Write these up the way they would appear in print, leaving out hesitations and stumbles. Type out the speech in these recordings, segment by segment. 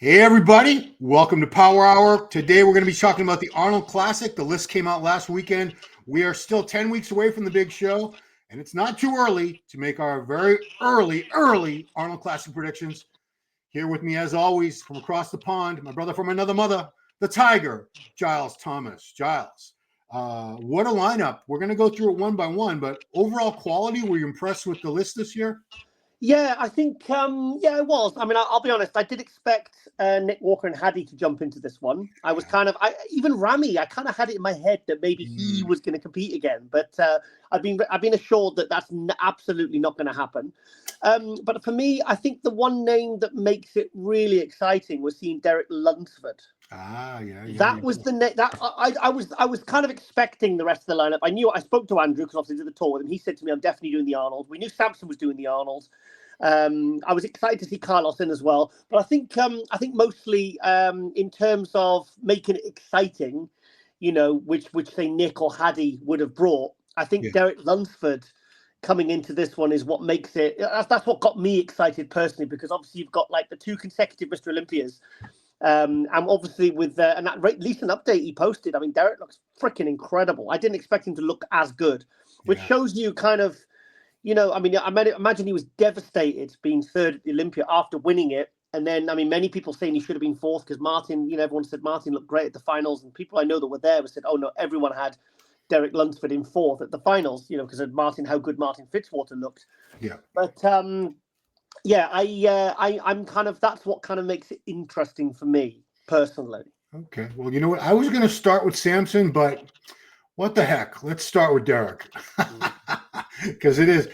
Hey everybody, welcome to Power Hour. Today we're going to be talking about the Arnold Classic. The list came out last weekend. We are still 10 weeks away from the big show, and it's not too early to make our very early Arnold Classic predictions. Here with me, as always, from across the pond, my brother from another mother, the Tiger, Giles Thomas. Giles, what a lineup. We're going to go through it one by one, but overall quality, were you impressed with the list this year? Yeah, I think, it was. I mean, I'll be honest, I did expect Nick Walker and Hadi to jump into this one. I was even Ramy, I kind of had it in my head that maybe he was going to compete again, but I've been assured that that's absolutely not going to happen. But for me, I think the one name that makes it really exciting was seeing Derek Lunsford. That was the name that I was kind of expecting the rest of the lineup. I spoke to Andrew because obviously did the tour with him. He said to me, "I'm definitely doing the Arnold." We knew Samson was doing the Arnold. I was excited to see Carlos in as well, but I think mostly in terms of making it exciting, which say Nick or Hadi would have brought. I think Derek Lunsford coming into this one is what makes it. That's what got me excited personally, because obviously you've got like the two consecutive Mr. Olympias. And obviously with and that recent update he posted, I mean, Derek looks freaking incredible. I didn't expect him to look as good, which shows you kind of, I mean, imagine he was devastated being third at the Olympia after winning it. And then, I mean, many people saying he should have been fourth because Martin, everyone said Martin looked great at the finals. And people I know that were there said, oh, no, everyone had Derek Lunsford in fourth at the finals, because of how good Martin Fitzwater looked. Yeah. But, I'm kind of, that's what kind of makes it interesting for me personally. Okay. Well, you know what? I was going to start with Samson, but what the heck? Let's start with Derek because it is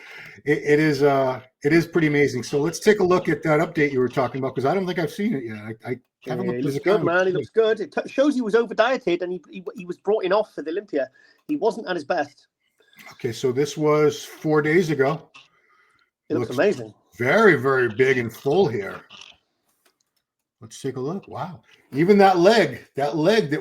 pretty amazing. So let's take a look at that update you were talking about, because I don't think I've seen it yet. I haven't looked at his account. Good, man. He looks good. It shows he was over dieted and he was brought in off for the Olympia. He wasn't at his best. Okay, so this was 4 days ago. It looks amazing. Very, very big and full here. Let's take a look. Wow. Even that leg that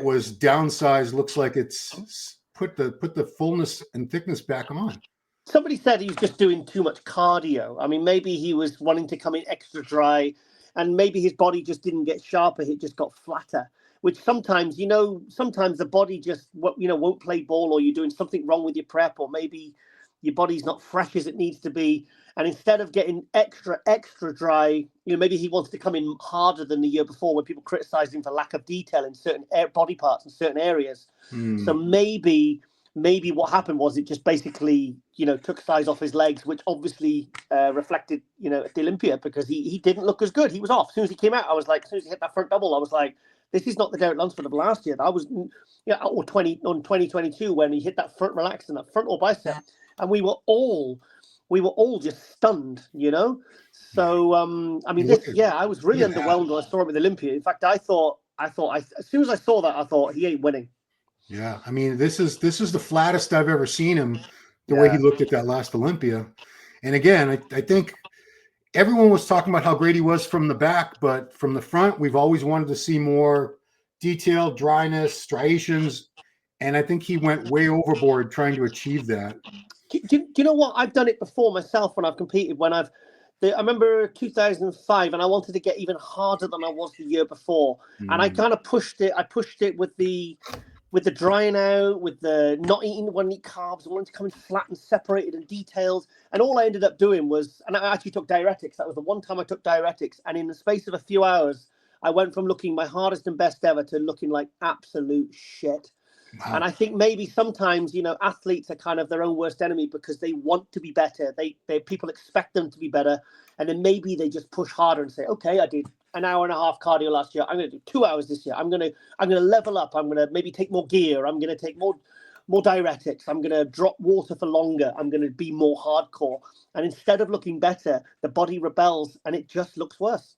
was downsized looks like it's put the fullness and thickness back on. Somebody said he was just doing too much cardio. I mean, maybe he was wanting to come in extra dry, and maybe his body just didn't get sharper. It just got flatter, which sometimes the body just, won't play ball, or you're doing something wrong with your prep, or maybe your body's not fresh as it needs to be. And instead of getting extra dry, maybe he wanted to come in harder than the year before, when people criticized him for lack of detail in certain body parts in certain areas. So maybe what happened was it just basically, took size off his legs, which obviously reflected, at the Olympia, because he didn't look as good. He was off. As soon as he came out, I was like, as soon as he hit that front double, I was like, this is not the Derek Lunsford of last year. That was, or 2022 when he hit that front relax and that frontal bicep, and we were all just stunned, So, I mean, I was really underwhelmed when I saw him at the Olympia. In fact, I thought, as soon as I saw that, I thought he ain't winning. Yeah, I mean, this is the flattest I've ever seen him. The way he looked at that last Olympia, and again, I think everyone was talking about how great he was from the back, but from the front, we've always wanted to see more detail, dryness, striations, and I think he went way overboard trying to achieve that. Do you know what? I've done it before myself when I've competed. I remember 2005, and I wanted to get even harder than I was the year before, and I kind of pushed it. I pushed it with the drying out, with the not eating when I eat carbs. I wanted to come in flat and separated and detailed. And all I ended up doing was, and I actually took diuretics. That was the one time I took diuretics, and in the space of a few hours, I went from looking my hardest and best ever to looking like absolute shit. Wow. And I think maybe sometimes, athletes are kind of their own worst enemy, because they want to be better. People expect them to be better. And then maybe they just push harder and say, okay, I did an hour and a half cardio last year. I'm going to do 2 hours this year. I'm going to level up. I'm going to maybe take more gear. I'm going to take more diuretics. I'm going to drop water for longer. I'm going to be more hardcore. And instead of looking better, the body rebels and it just looks worse.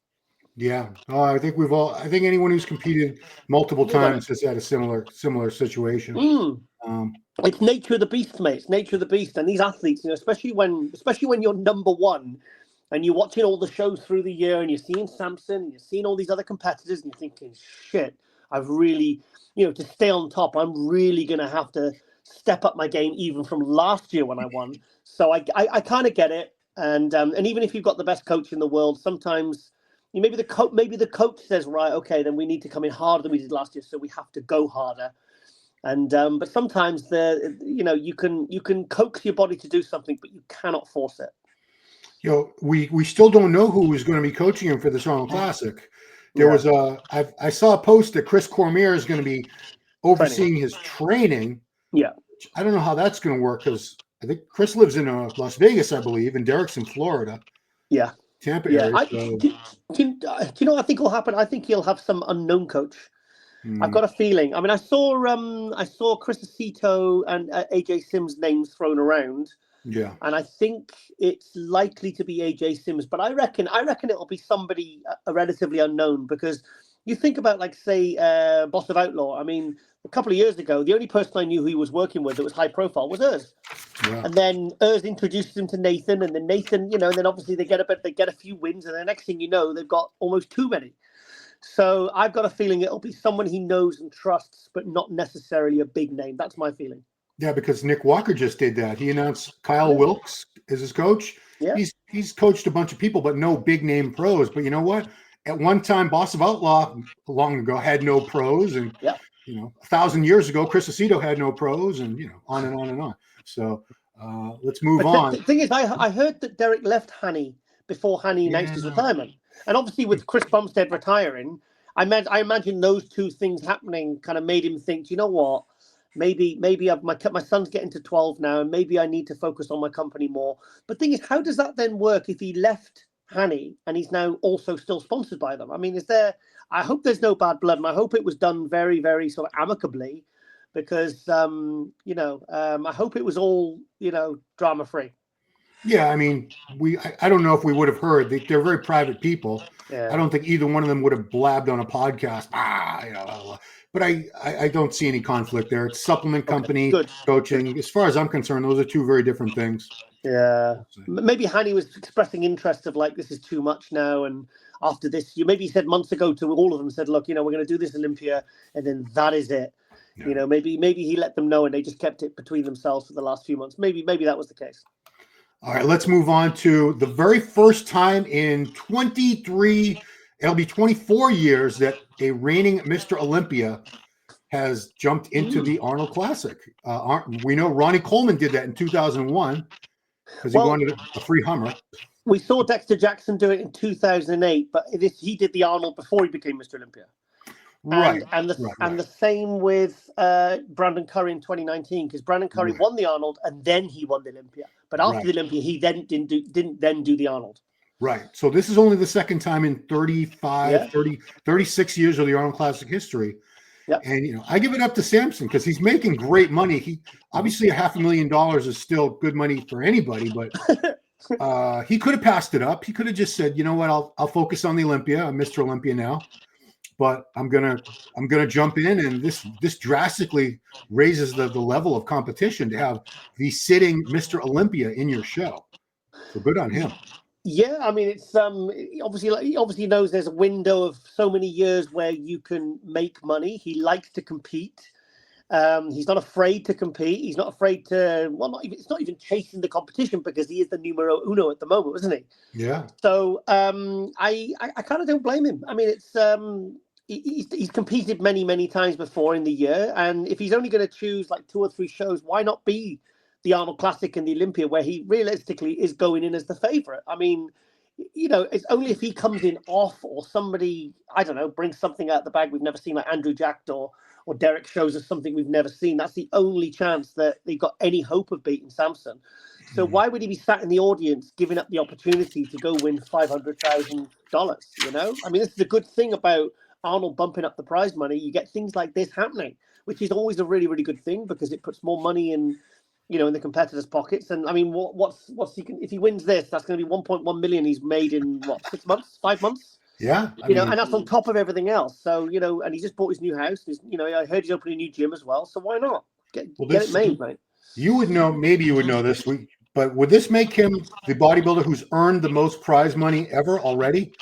Yeah. I think anyone who's competed multiple times has had a similar situation. It's nature of the beast, mate. It's nature of the beast. And these athletes, especially when you're number one and you're watching all the shows through the year and you're seeing Samson, you're seeing all these other competitors, and you're thinking, shit, I've really, to stay on top, I'm really going to have to step up my game even from last year when I won. So I kind of get it. And even if you've got the best coach in the world, sometimes maybe the coach says, right, okay, then we need to come in harder than we did last year, so we have to go harder. And but sometimes you can coax your body to do something, but you cannot force it. We still don't know who is going to be coaching him for this Arnold Classic. There was I saw a post that Chris Cormier is going to be overseeing his training. Yeah. I don't know how that's going to work because I think Chris lives in Las Vegas, I believe, and Derek's in Florida. Yeah. Tampa area. Do you know what I think will happen? I think he'll have some unknown coach. I've got a feeling. I mean, I saw Chris Aceto and AJ Sims names thrown around. Yeah. And I think it's likely to be AJ Sims, but I reckon it'll be somebody relatively unknown, because you think about, like, say, Boss of Outlaw. I mean, a couple of years ago, the only person I knew who he was working with that was high profile was Urs. Yeah. And then Urs introduced him to Nathan, and then Nathan, and then obviously they get a few wins, and the next thing you know, they've got almost too many. So I've got a feeling it'll be someone he knows and trusts, but not necessarily a big name. That's my feeling. Yeah, because Nick Walker just did that. He announced Kyle Wilkes as his coach. Yeah. He's coached a bunch of people, but no big name pros. But you know what? At one time, Boss of Outlaw long ago had no pros, and 1,000 years ago, Chris Aceto had no pros, and on and on and on. So let's move on. The thing is, I heard that Derek left Hanny before Hanny announced his retirement, and obviously with Chris Bumstead retiring, I imagine those two things happening kind of made him think, you know what? Maybe my son's getting to 12 now, and maybe I need to focus on my company more. But the thing is, how does that then work if he left Hanny and he's now also still sponsored by them? I mean, I hope there's no bad blood, and I hope it was done very, very sort of amicably, because I hope it was all drama free. Yeah, I mean, I don't know if we would have heard. They're very private people. Yeah. I don't think either one of them would have blabbed on a podcast. But I don't see any conflict there. It's supplement company, coaching. As far as I'm concerned, those are two very different things. Yeah. Maybe Hanny was expressing interest of, like, this is too much now. And after this, maybe he said months ago to all of them, said, look, we're going to do this Olympia, and then that is it. Yeah. Maybe he let them know, and they just kept it between themselves for the last few months. Maybe that was the case. All right, let's move on to the very first time in 24 years that a reigning Mr. Olympia has jumped into the Arnold Classic. We know Ronnie Coleman did that in 2001 because he wanted a free Hummer. We saw Dexter Jackson do it in 2008, but he did the Arnold before he became Mr. Olympia. And the same with Brandon Curry in 2019, because Brandon Curry won the Arnold and then he won the Olympia. But after the Olympia, he then didn't do the Arnold. Right. So this is only the second time in 36 years of the Arnold Classic history. Yep. And, I give it up to Samson because he's making great money. He obviously $500,000 is still good money for anybody, but he could have passed it up. He could have just said, you know what, I'll focus on the Olympia. I'm Mr. Olympia now. But I'm gonna jump in, and this drastically raises the level of competition to have the sitting Mr. Olympia in your show. So good on him. Yeah, I mean, it's obviously knows there's a window of so many years where you can make money. He likes to compete. He's not afraid to compete. He's not afraid to it's not even chasing the competition, because he is the numero uno at the moment, isn't he? Yeah. So I kind of don't blame him. I mean, it's he's competed many, many times before in the year, and if he's only going to choose like 2 or 3 shows, why not be the Arnold Classic and the Olympia, where he realistically is going in as the favorite? I mean, it's only if he comes in off, or somebody, I don't know, brings something out the bag we've never seen, like Andrew Jacked or Derek shows us something we've never seen. That's the only chance that they've got any hope of beating Samson. So why would he be sat in the audience giving up the opportunity to go win $500,000? I mean, this is a good thing about Arnold bumping up the prize money. You get things like this happening, which is always a really, really good thing, because it puts more money in the competitors' pockets. And I mean, what's he if he wins this, that's going to be 1.1 million he's made in 6 months, 5 months. Yeah, and that's on top of everything else. So and he just bought his new house. I heard he's opening a new gym as well. So why not get it made, mate? You would know. Maybe you would know this. But would this make him the bodybuilder who's earned the most prize money ever already?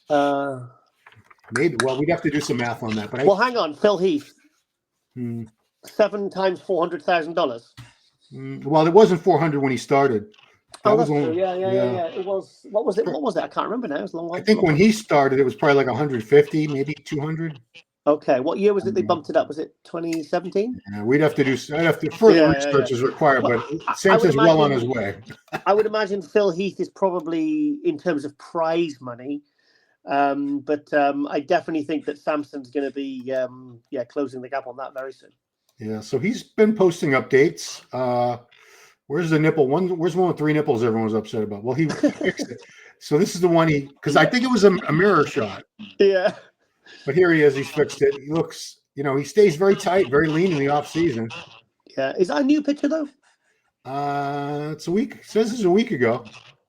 Maybe. Well, we'd have to do some math on that. But hang on, Phil Heath. 7 times $400,000. Well, it wasn't 400 when he started. Oh, was that's one. true. Yeah. It was. What was it? What was it? I can't remember now. It's a long I while. think when he started, it was probably like 150, maybe 200. Okay. What year was it they bumped it up? Was it 2017? Yeah, we'd have to do. I'd have to further research is required, Well, but I would Samson's well on his way. I would imagine Phil Heath is probably in terms of prize money. But I definitely think that Samson's going to be closing the gap on that very soon. Yeah, so he's been posting updates. Where's the nipple one? Where's one with 3 nipples everyone was upset about? Well, he fixed it. So this is the one because I think it was a mirror shot. Yeah. But here he is. He's fixed it. He looks, he stays very tight, very lean in the off season. Yeah. Is that a new picture though? It's a week. It says it's a week ago.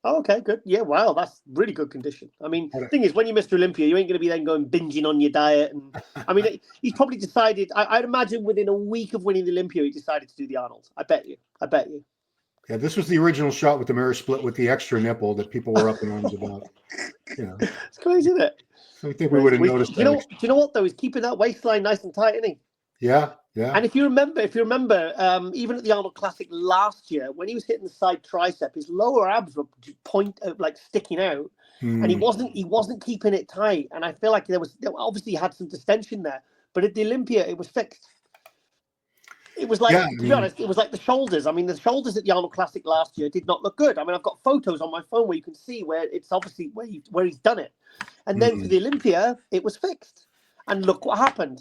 Oh, okay, good. Yeah, wow, that's really good condition. I mean, the thing is, when you're Mr. Olympia, you ain't going to be then going binging on your diet. And I mean, he's probably decided. I'd imagine within a week of winning the Olympia, he decided to do the Arnold. I bet you. Yeah, this was the original shot with the mirror split with the extra nipple that people were up in arms about. It's crazy, isn't it? I think we would have noticed. Do you know what though? He's keeping that waistline nice and tight, isn't he? Yeah. And if you remember, even at the Arnold Classic last year, when he was hitting the side tricep, his lower abs were sticking out, and he wasn't keeping it tight. And I feel like there obviously had some distension there, but at the Olympia, it was fixed. It was like, to be honest, it was like the shoulders. I mean, the shoulders at the Arnold Classic last year did not look good. I mean, I've got photos on my phone where you can see where it's obviously where he's done it, and then for the Olympia, it was fixed. And look what happened.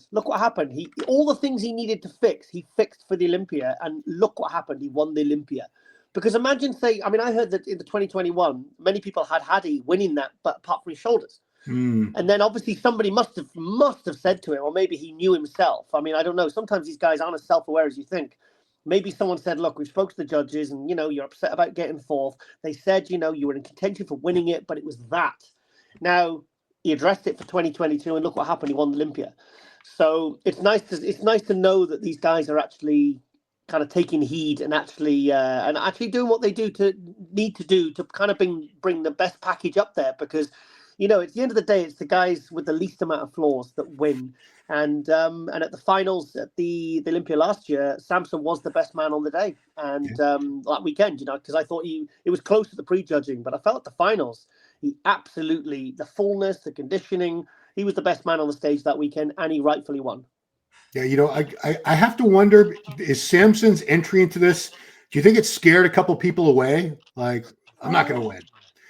All the things he needed to fix, he fixed for the Olympia. And look what happened. He won the Olympia. Because imagine I heard that in the 2021, many people had Hadi winning that, but apart from his shoulders. And then obviously somebody must have said to him, or maybe he knew himself. I mean, I don't know. Sometimes these guys aren't as self-aware as you think. Maybe someone said, look, we spoke to the judges and, you're upset about getting fourth. They said, you were in contention for winning it, but it was that. Now, he addressed it for 2022, and look what happened. He won the Olympia. So it's nice to know that these guys are actually kind of taking heed and actually doing what they need to do to kind of bring the best package up there, because at the end of the day, it's the guys with the least amount of flaws that win. And at the finals at the Olympia last year, Samson was the best man on the day, and that weekend, because I thought it was close to the pre-judging, but I felt at the finals. He absolutely, the fullness, the conditioning, he was the best man on the stage that weekend, and he rightfully won. Yeah, I have to wonder, is Samson's entry into this, do you think it scared a couple people away? Like, I'm not going to win.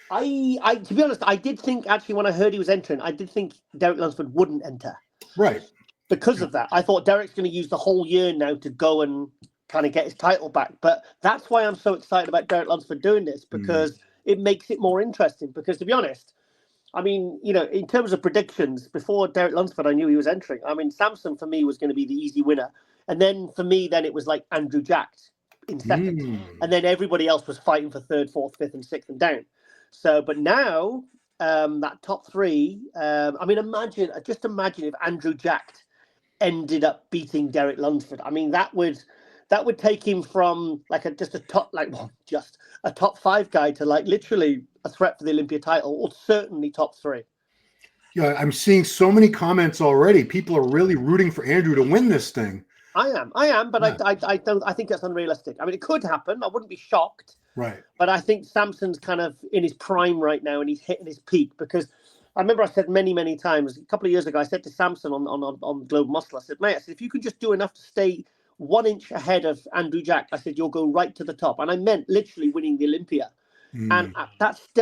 I to be honest, I did think, actually, when I heard he was entering, I did think Derek Lunsford wouldn't enter. Right. Because of that. I thought Derek's going to use the whole year now to go and kind of get his title back. But that's why I'm so excited about Derek Lunsford doing this, because it makes it more interesting. Because to be honest, I mean, in terms of predictions, before Derek Lunsford, I knew he was entering. I mean, Samson for me was going to be the easy winner. And then for me, it was like Andrew Jack in second. And then everybody else was fighting for third, fourth, fifth, and sixth and down. So, but now that top three, I mean, imagine if Andrew Jack ended up beating Derek Lunsford. I mean, that would take him from like a top 5 guy to like literally a threat for the Olympia title, or certainly top 3. Yeah, I'm seeing so many comments already. People are really rooting for Andrew to win this thing. I am, but yeah. I think that's unrealistic. I mean, it could happen. I wouldn't be shocked. Right. But I think Samson's kind of in his prime right now, and he's hitting his peak, because I remember I said many, many times, a couple of years ago, I said to Samson on Globe Muscle, I said, mate, if you could just do enough to stay 1 inch ahead of Andrew Jack, I said, you'll go right to the top. And I meant literally winning the Olympia. And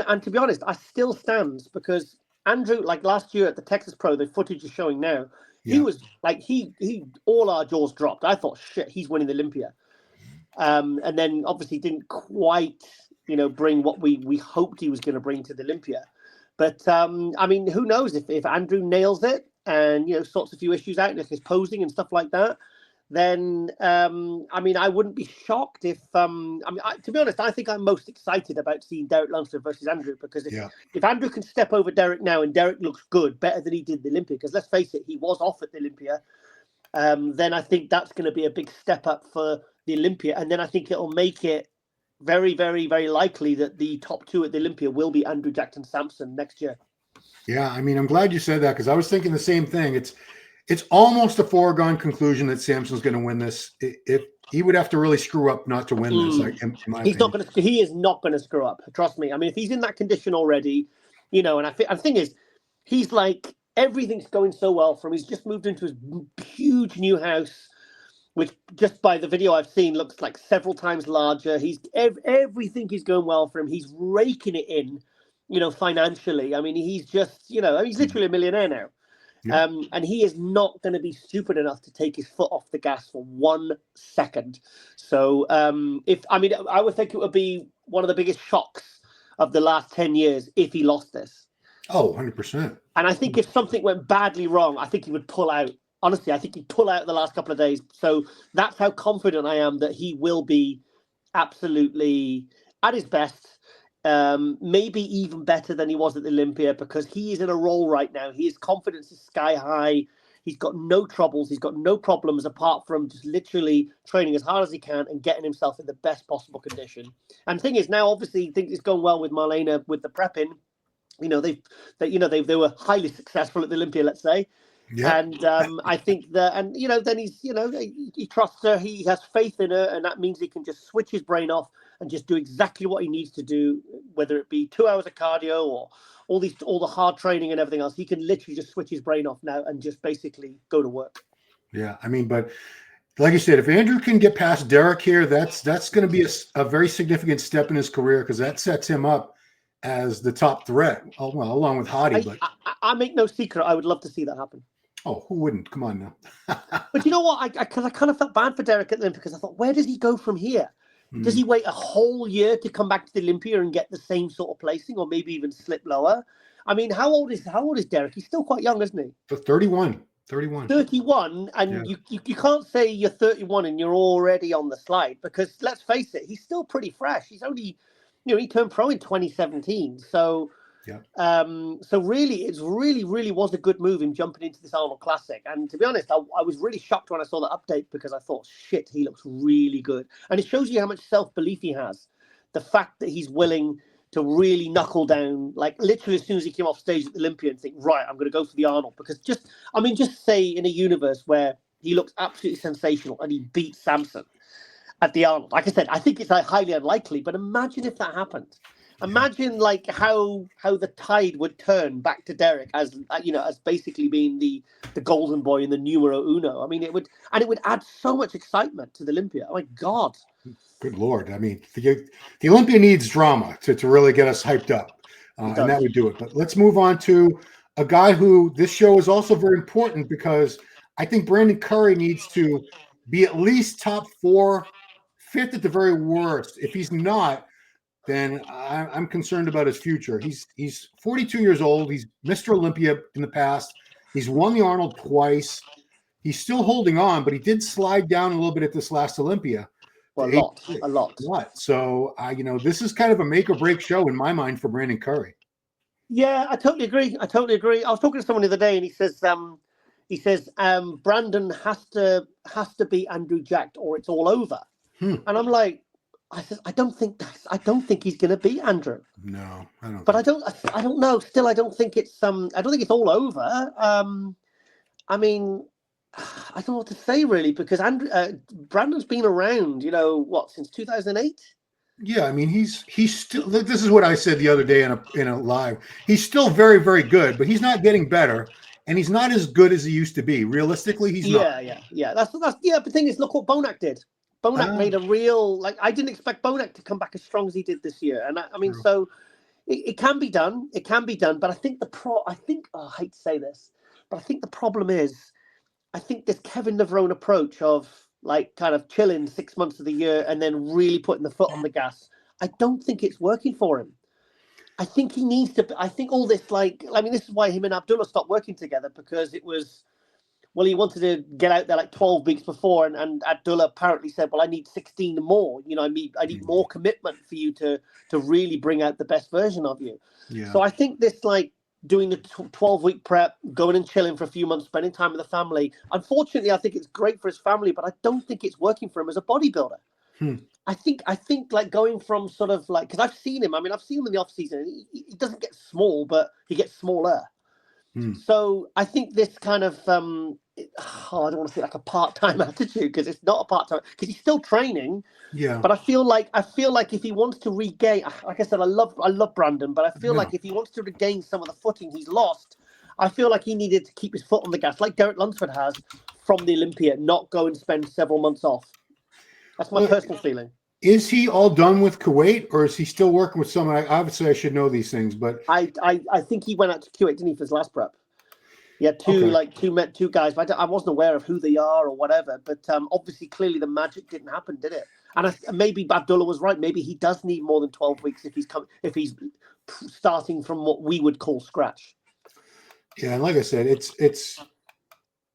and to be honest, I still stands, because Andrew, like last year at the Texas Pro, the footage is showing now, he was like, he all our jaws dropped. I thought, shit, he's winning the Olympia. And then obviously didn't quite, bring what we hoped he was going to bring to the Olympia. But I mean, who knows if Andrew nails it and, sorts a few issues out, and if his posing and stuff like that, then, I mean, I wouldn't be shocked if, to be honest, I think I'm most excited about seeing Derek Lunsford versus Andrew, because if Andrew can step over Derek now and Derek looks good, better than he did the Olympia, because let's face it, he was off at the Olympia, then I think that's going to be a big step up for the Olympia. And then I think it'll make it very, very, very likely that the top 2 at the Olympia will be Andrew Jackson Samson next year. Yeah, I mean, I'm glad you said that, because I was thinking the same thing. It's almost a foregone conclusion that Samson's going to win this. If he would have to really screw up not to win this. In my opinion. He is not going to screw up. Trust me. I mean, if he's in that condition already, and the thing is, he's like, everything's going so well for him. He's just moved into his huge new house, which just by the video I've seen looks like several times larger. Everything is going well for him. He's raking it in, financially. I mean, he's just, he's literally a millionaire now. Yeah. And he is not going to be stupid enough to take his foot off the gas for 1 second. So I would think it would be one of the biggest shocks of the last 10 years if he lost this. Oh, 100%. And I think if something went badly wrong, I think he would pull out. Honestly, I think he'd pull out the last couple of days. So that's how confident I am that he will be absolutely at his best. Maybe even better than he was at the Olympia, because he is in a role right now. His confidence is sky high. He's got no troubles. He's got no problems apart from just literally training as hard as he can and getting himself in the best possible condition. And the thing is, now obviously things is going well with Marlena with the prepping. They were highly successful at the Olympia, let's say. Yeah. And I think that, and then he's, he trusts her. He has faith in her, and that means he can just switch his brain off and just do exactly what he needs to do, whether it be 2 hours of cardio or all the hard training and everything else. He can literally just switch his brain off now and just basically go to work. Yeah, I mean, but like you said, if Andrew can get past Derek here, that's going to be a very significant step in his career, because that sets him up as the top threat, along with Hadi. I make no secret, I would love to see that happen. Oh, who wouldn't? Come on now. But you know what? I kind of felt bad for Derek at the Olympia, because I thought, where does he go from here? Does he wait a whole year to come back to the Olympia and get the same sort of placing, or maybe even slip lower? I mean, how old is Derek? He's still quite young, isn't he? 31, and yeah. you can't say you're 31 and you're already on the slide, because let's face it, he's still pretty fresh. He's only, he turned pro in 2017, so. Yeah. So really, it really was a good move him jumping into this Arnold Classic. And to be honest, I was really shocked when I saw the update, because I thought, shit, he looks really good. And it shows you how much self-belief he has. The fact that he's willing to really knuckle down, like literally as soon as he came off stage at the Olympia, and think, right, I'm going to go for the Arnold. Because just say in a universe where he looks absolutely sensational and he beats Samson at the Arnold. Like I said, I think it's highly unlikely, but imagine if that happened. Imagine like how the tide would turn back to Derek as basically being the golden boy and the numero uno. I mean, it would add so much excitement to the Olympia. Oh my God! Good Lord! I mean, the Olympia needs drama to really get us hyped up, and that would do it. But let's move on to a guy who this show is also very important, because I think Brandon Curry needs to be at least top 4, 5th at the very worst. If he's not, then I'm concerned about his future. He's 42 years old. He's Mr. Olympia in the past. He's won the Arnold twice. He's still holding on, but he did slide down a little bit at this last Olympia. Well, a lot. So, this is kind of a make or break show in my mind for Brandon Curry. Yeah, I totally agree. I was talking to someone the other day, and he says, Brandon has to be Andrew Jacked or it's all over. And I'm like, I don't think he's going to beat Andrew. No, I don't. But I don't know. Still, I don't think it's all over. I mean, I don't know what to say really, because Brandon's been around, since 2008. Yeah, I mean, he's still. This is what I said the other day in a live. He's still very, very good, but he's not getting better, and he's not as good as he used to be. Realistically, he's not. Yeah. That's the thing is, look what Bonac did. Bonac made a real, I didn't expect Bonac to come back as strong as he did this year. And I mean, so it can be done. It can be done. But I think I hate to say this, but I think the problem is, I think this Kevin Navarone approach of kind of chilling 6 months of the year and then really putting the foot on the gas, I don't think it's working for him. I think he needs to, I think all this, this is why him and Abdullah stopped working together, because it was, well, he wanted to get out there 12 weeks before, and Abdullah apparently said, well, I need 16 more. I need more commitment for you to really bring out the best version of you. Yeah. So I think this, doing the 12-week prep, going and chilling for a few months, spending time with the family. Unfortunately, I think it's great for his family, but I don't think it's working for him as a bodybuilder. I think going from sort of because I've seen him. I mean, I've seen him in the off season. He doesn't get small, but he gets smaller. So I think this kind of I don't want to say like a part-time attitude, because it's not a part-time, because he's still training. Yeah. But I feel like if he wants to regain, like I said, I love Brandon, but I feel like if he wants to regain some of the footing he's lost, I feel like he needed to keep his foot on the gas, like Derek Lunsford has from the Olympia, not go and spend several months off. That's my personal feeling. Is he all done with Kuwait, or is he still working with someone? Obviously, I should know these things, but I think he went out to Kuwait, didn't he, for his last prep? He had two guys, but I wasn't aware of who they are or whatever. But obviously, clearly, the magic didn't happen, did it? And maybe Abdullah was right. Maybe he does need more than 12 weeks if he's starting from what we would call scratch. Yeah, and like I said, it's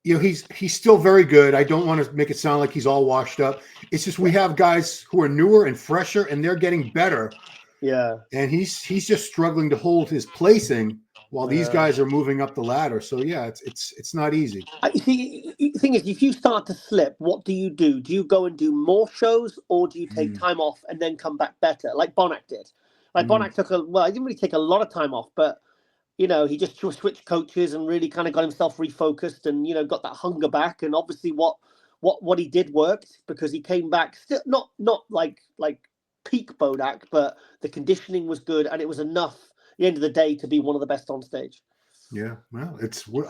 he's still very good. I don't want to make it sound like he's all washed up. It's just we have guys who are newer and fresher, and they're getting better. Yeah, and he's just struggling to hold his placing while these guys are moving up the ladder. So yeah, it's not easy. The thing is, if you start to slip, what do you do? Do you go and do more shows, or do you take time off and then come back better, like Bonac did? Like Bonac he didn't really take a lot of time off, but he just switched coaches and really kind of got himself refocused and got that hunger back. And obviously, what he did worked, because he came back still not like peak Bonac, but the conditioning was good, and it was enough at the end of the day to be one of the best on stage. Yeah, well,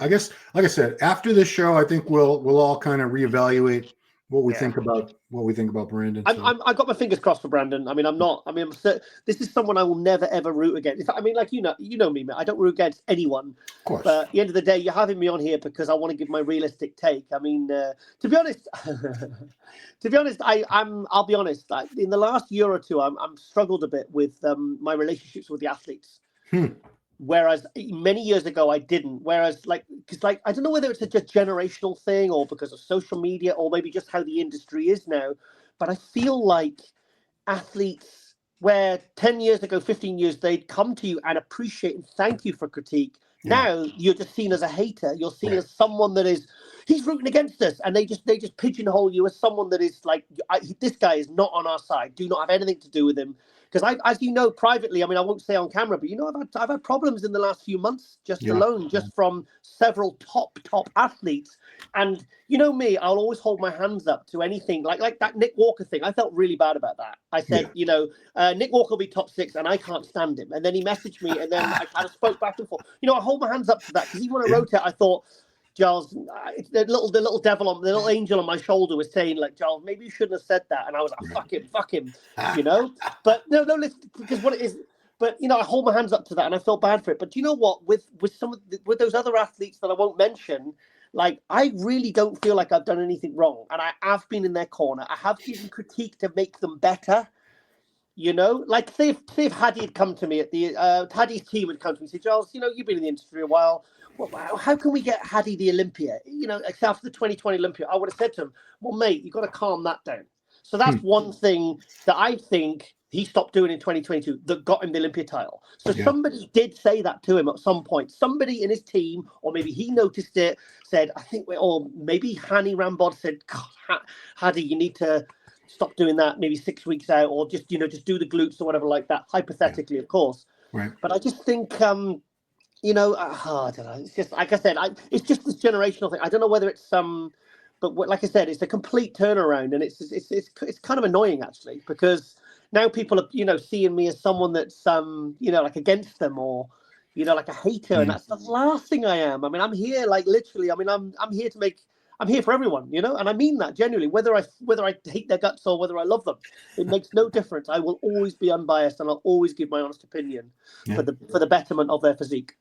I guess, like I said, after this show, I think we'll all kind of reevaluate what we think about Brandon. So. I got my fingers crossed for Brandon. I mean, this is someone I will never ever root against. I mean, like you know me, man. I don't root against anyone. Of course. But at the end of the day, you're having me on here because I want to give my realistic take. I mean, to be honest, I'll be honest. In the last year or two, I'm struggled a bit with my relationships with the athletes. Whereas many years ago I didn't. Whereas because I don't know whether it's a just generational thing or because of social media or maybe just how the industry is now, but I feel like athletes where 10 years ago, 15 years, they'd come to you and appreciate and thank you for critique. Yeah. Now you're just seen as a hater. You're seen as someone that he's rooting against us, and they just pigeonhole you as someone that is like, this guy is not on our side. Do not have anything to do with him. Because as you know, privately, I mean, I won't say on camera, but I've had problems in the last few months alone, just from several top athletes. And you know me, I'll always hold my hands up to anything like that Nick Walker thing. I felt really bad about that. I said, Nick Walker will be top 6 and I can't stand him. And then he messaged me and then I kind of spoke back and forth. I hold my hands up to that, because even when I wrote it, I thought, Giles, the little devil the little angel on my shoulder was saying, like, Giles, maybe you shouldn't have said that. And I was like, fuck him, But no, listen, because what it is, but I hold my hands up to that, and I felt bad for it. But you know what? With with those other athletes that I won't mention, like, I really don't feel like I've done anything wrong, and I have been in their corner. I have given critique to make them better. Like say if Hadi had come to me at the Hadi's team had come to me and said, Giles, you've been in the industry a while. Well, how can we get Hadi the Olympia? After the 2020 Olympia, I would have said to him, well, mate, you've got to calm that down. So that's one thing that I think he stopped doing in 2022 that got him the Olympia title. So somebody did say that to him at some point. Somebody in his team, or maybe he noticed it, said, or maybe Hani Rambod said, God, Hadi, you need to stop doing that maybe 6 weeks out, or just do the glutes or whatever like that, hypothetically, of course. Right. But I just think, I don't know. It's just, like I said, it's just this generational thing. I don't know whether it's but like I said, it's a complete turnaround, and it's kind of annoying, actually, because now people are, seeing me as someone that's, like against them, or, like a hater, and that's the last thing I am. I mean, I'm here, like, literally, I mean, I'm here to I'm here for everyone, and I mean that genuinely, whether I hate their guts or whether I love them, it makes no difference. I will always be unbiased, and I'll always give my honest opinion for the betterment of their physique.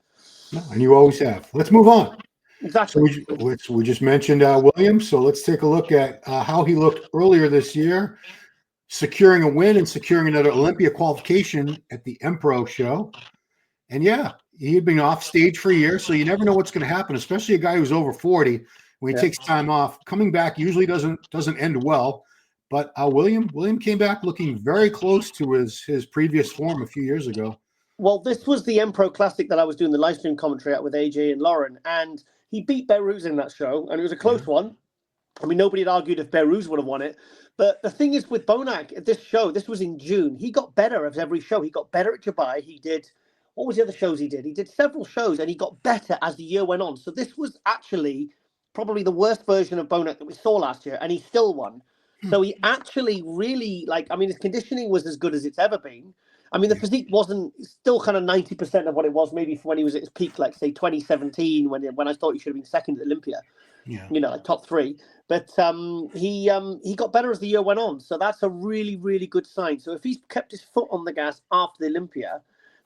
And you always have. Let's move on. Exactly. So we just mentioned Williams, so let's take a look at how he looked earlier this year, securing a win and securing another Olympia qualification at the Empro show. And he had been off stage for a year, so you never know what's going to happen, especially a guy who's over 40. When he takes time off, coming back usually doesn't end well. But William came back looking very close to his previous form a few years ago. Well, this was the Empro Classic that I was doing the live stream commentary at with AJ and Lauren, and he beat Behruz in that show, and it was a close one. I mean, nobody had argued if Behruz would have won it. But the thing is with Bonac at this show, this was in June, he got better at every show. He got better at Dubai. He did what was the other shows he did? He did several shows, and he got better as the year went on. So this was actually probably the worst version of Bonac that we saw last year, and he still won. So he actually really, like, I mean, his conditioning was as good as it's ever been. I mean, the physique wasn't still kind of 90% of what it was maybe from when he was at his peak, like, say, 2017, when I thought he should have been second at Olympia, like top 3. But he got better as the year went on. So that's a really, really good sign. So if he's kept his foot on the gas after the Olympia,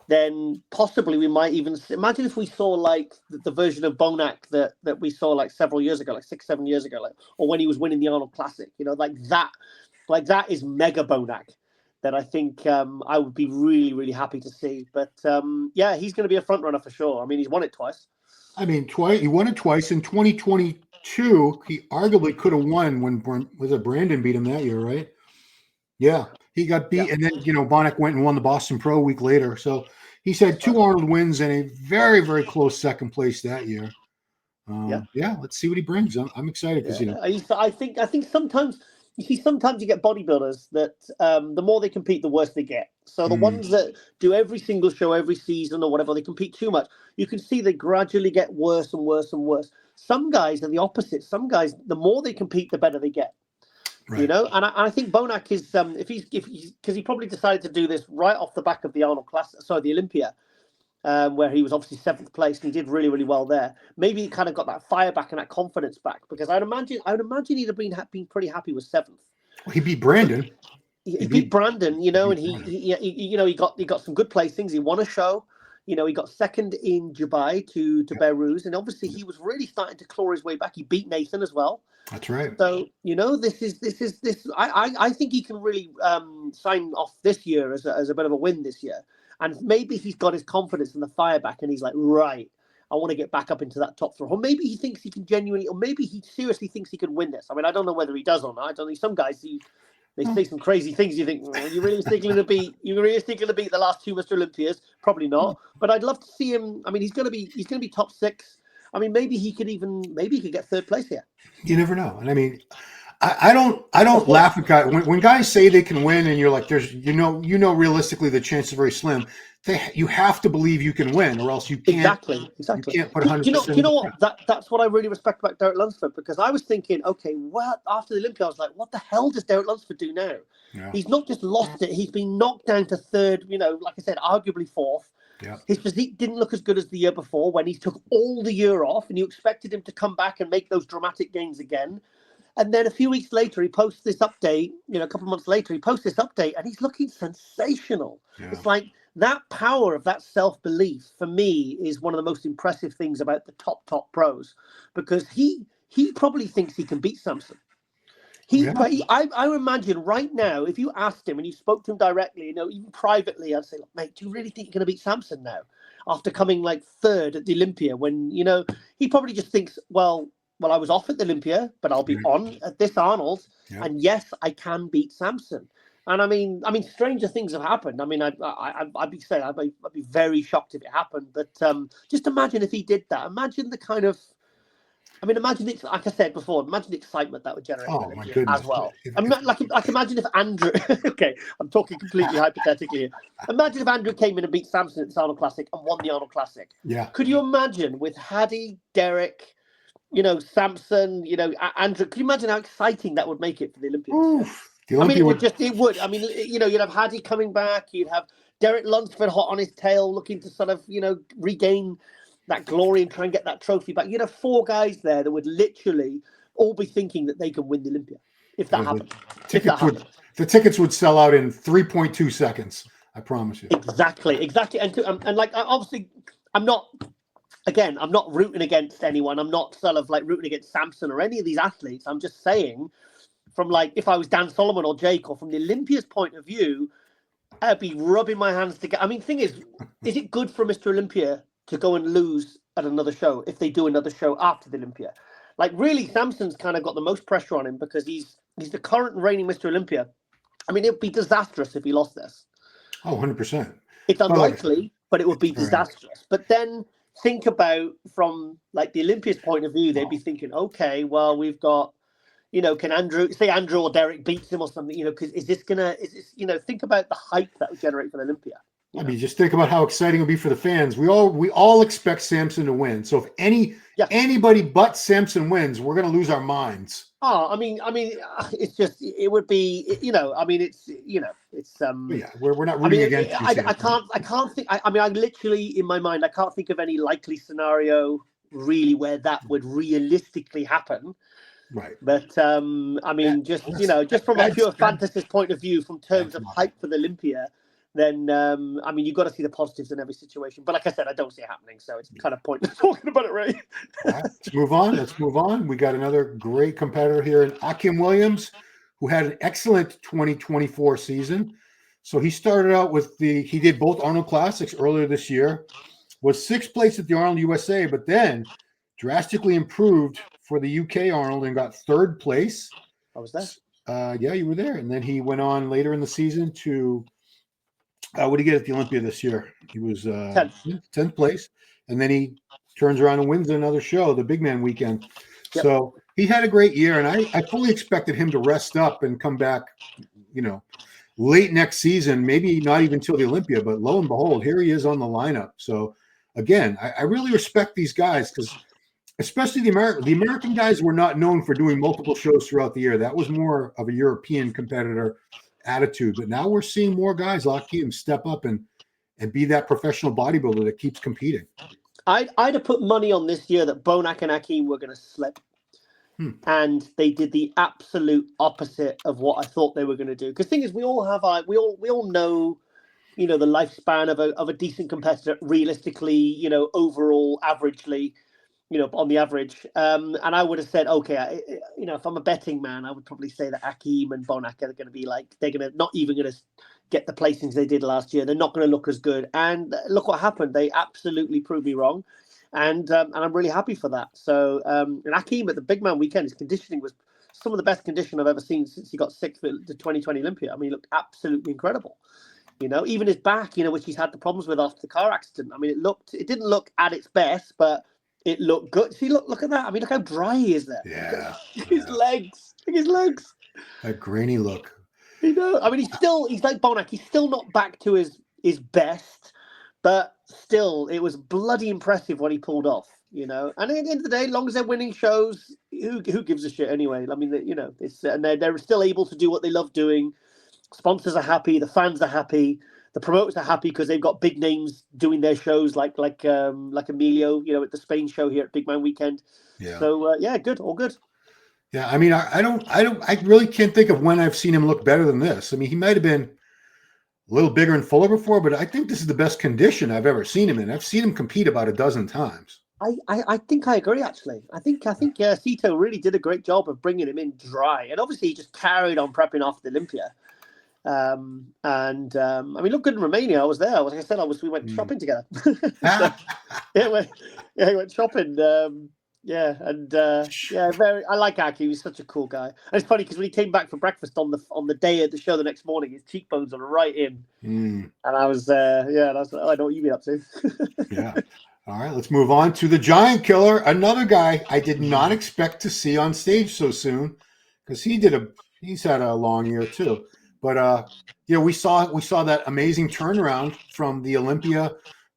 then possibly we might even imagine if we saw like the version of Bonac that we saw like several years ago, like 6-7 years ago, like, or when he was winning the Arnold Classic, like that is mega Bonac that I think I would be really, really happy to see. But he's going to be a front runner for sure. I mean, he's won it twice. I mean, he won it twice in 2022. He arguably could have won when Brandon beat him that year, right? Yeah, he got beat, and then Bonac went and won the Boston Pro a week later. So he's had 2 Arnold wins and a very, very close second place that year. Let's see what he brings. I'm excited because I think sometimes you get bodybuilders that the more they compete, the worse they get. So the ones that do every single show every season or whatever, they compete too much. You can see they gradually get worse and worse and worse. Some guys are the opposite. Some guys, the more they compete, the better they get. Right. And I think Bonac is because he probably decided to do this right off the back of the Arnold Classic, the Olympia, where he was obviously 7th place and he did really, really well there. Maybe he kind of got that fire back and that confidence back, because I'd imagine he'd have been pretty happy with 7th. Well, he beat Brandon. He beat Brandon, and he got some good placings. He won a show. He got second in Dubai to Beirut, and obviously he was really starting to claw his way back. He beat Nathan as well. That's right. So this is. I think he can really sign off this year as a bit of a win this year, and maybe he's got his confidence and the fire back, and he's like, right, I want to get back up into that top 3. Or maybe he thinks he can genuinely, or maybe he seriously thinks he can win this. I mean, I don't know whether he does or not. I don't know. Some guys they say some crazy things. You think, you're really thinking to beat the last 2 Mr. Olympias? Probably not. But I'd love to see him. I mean, he's going to be top 6. I mean, maybe he could get 3rd place here. You never know. And I mean, I don't laugh at guys when guys say they can win, and you're like, there's realistically the chance is very slim. You have to believe you can win, or else you can't. Exactly. You can't put 100%. You know what? That's what I really respect about Derek Lunsford, because I was thinking, okay, well, after the Olympia, I was like, what the hell does Derek Lunsford do now? Yeah. He's not just lost it; he's been knocked down to 3rd. Like I said, arguably 4th. Yeah. His physique didn't look as good as the year before when he took all the year off, and you expected him to come back and make those dramatic gains again. And then a few weeks later, he posts this update, a couple of months later, he posts this update, and he's looking sensational. Yeah. It's like that power of that self-belief, for me, is one of the most impressive things about the top pros, because he probably thinks he can beat Samson. I imagine right now, if you asked him and you spoke to him directly, even privately, I'd say, look, mate, do you really think you're going to beat Samson now? After coming like 3rd at the Olympia, when, he probably just thinks, well, I was off at the Olympia, but I'll be on at this Arnold. Yeah. And yes, I can beat Samson. And I mean, stranger things have happened. I mean, I'd be very shocked if it happened. But just imagine if he did that. Imagine the kind of, imagine it, like I said before, imagine the excitement that would generate my goodness. As well. Like imagine if Andrew, okay, I'm talking completely hypothetically here. Imagine if Andrew came in and beat Samson at the Arnold Classic and won the Arnold Classic. Yeah. Could you imagine with Hadi, Derek, Samson, Andrew, can you imagine how exciting that would make it for the Olympians? It would. I mean, you'd have Hadi coming back, you'd have Derek Lunsford hot on his tail, looking to sort of, regain that glory and try and get that trophy back. You'd have 4 guys there that would literally all be thinking that they can win the Olympia if that happened. The tickets would sell out in 3.2 seconds. I promise you. Exactly. And like, obviously, I'm not rooting against anyone. I'm not sort of like rooting against Samson or any of these athletes. I'm just saying, from like, if I was Dan Solomon or Jake, or from the Olympia's point of view, I'd be rubbing my hands together. I mean, thing is it good for Mr. Olympia to go and lose at another show if they do another show after the Olympia? Like, really, Samson's kind of got the most pressure on him because he's the current reigning Mr. Olympia. I mean, it would be disastrous if he lost this. Oh, 100%. It's unlikely, but it would be disastrous. Right. But then think about, from like the Olympia's point of view, they'd be thinking, okay, well, we've got, can Andrew or Derek beats him or something, because think about the hype that would generate for the Olympia. I mean, just think about how exciting it'll be for the fans. We all expect Samson to win. So if anybody but Samson wins, we're going to lose our minds. Oh, I mean, it's just it would be, I mean, it's we're not rooting against you. I can't think. I mean, I literally in my mind, I can't think of any likely scenario really where that would realistically happen. Right. But I mean, just from a pure fantasist point of view, from terms of hype for the Olympia, then I mean, you've got to see the positives in every situation. But like I said, I don't see it happening, so it's kind of pointless talking about it, right? All right, let's move on. We got another great competitor here in Akim Williams, who had an excellent 2024 season. So he started out he did both Arnold Classics earlier this year, was sixth place at the Arnold USA, but then drastically improved for the UK Arnold and got third place. I was there. Yeah, you were there. And then he went on later in the season to what did he get at the Olympia this year? He was 10th place. And then he turns around and wins another show, the Big Man Weekend. Yep. So he had a great year, and I fully expected him to rest up and come back, late next season, maybe not even till the Olympia, but lo and behold, here he is on the lineup. So again, I really respect these guys because especially the American guys were not known for doing multiple shows throughout the year. That was more of a European competitor attitude. But now we're seeing more guys like him step up and be that professional bodybuilder that keeps competing. I'd have put money on this year that Bonac and Akim were going to slip. And they did the absolute opposite of what I thought they were going to do. Because the thing is, we all know, the lifespan of a decent competitor realistically, overall, averagely, on the average. And I would have said, okay, if I'm a betting man, I would probably say that Akim and Bonac are going to be not even going to get the placings they did last year. They're not going to look as good. And look what happened. They absolutely proved me wrong. And I'm really happy for that. So, and Akim at the Big Man Weekend, his conditioning was some of the best condition I've ever seen since he got sixth at the 2020 Olympia. I mean, he looked absolutely incredible. Even his back, which he's had the problems with after the car accident. I mean, it didn't look at its best, but it looked good. See, look at that. I mean, look how dry he is there. Yeah. His legs. Look at his legs. That grainy look. I mean, he's like Bonac. He's still not back to his best, but still, it was bloody impressive what he pulled off, And at the end of the day, as long as they're winning shows, who gives a shit anyway? I mean, it's and they're still able to do what they love doing. Sponsors are happy, the fans are happy, the promoters are happy because they've got big names doing their shows like Emilio, at the Spain show here at Big Man Weekend. Yeah. So good, all good. Yeah, I mean, I really can't think of when I've seen him look better than this. I mean, he might have been a little bigger and fuller before, but I think this is the best condition I've ever seen him in. I've seen him compete about a dozen times. I think I agree, actually. I think Cito really did a great job of bringing him in dry. And obviously he just carried on prepping after the Olympia. I mean, look good in Romania. I was there. Like I said, we went shopping together. We went shopping. I like Aki. He's such a cool guy. And it's funny because when he came back for breakfast on the day of the show the next morning, his cheekbones were right in. And I was I was like, I know what you've been up to. Yeah. All right, let's move on to the Giant Killer, another guy I did not expect to see on stage so soon because he's had a long year too. But we saw that amazing turnaround from the Olympia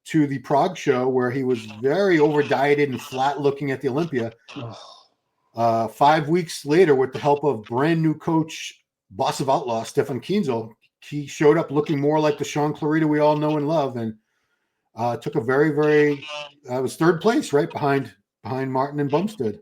to the Prague show where he was very over dieted and flat looking at the Olympia. 5 weeks later, with the help of brand new coach, boss of Outlaw, Stefan Kienzel, he showed up looking more like the Shaun Clarida we all know and love, and took a very, very was third place, right behind Martin and Bumstead.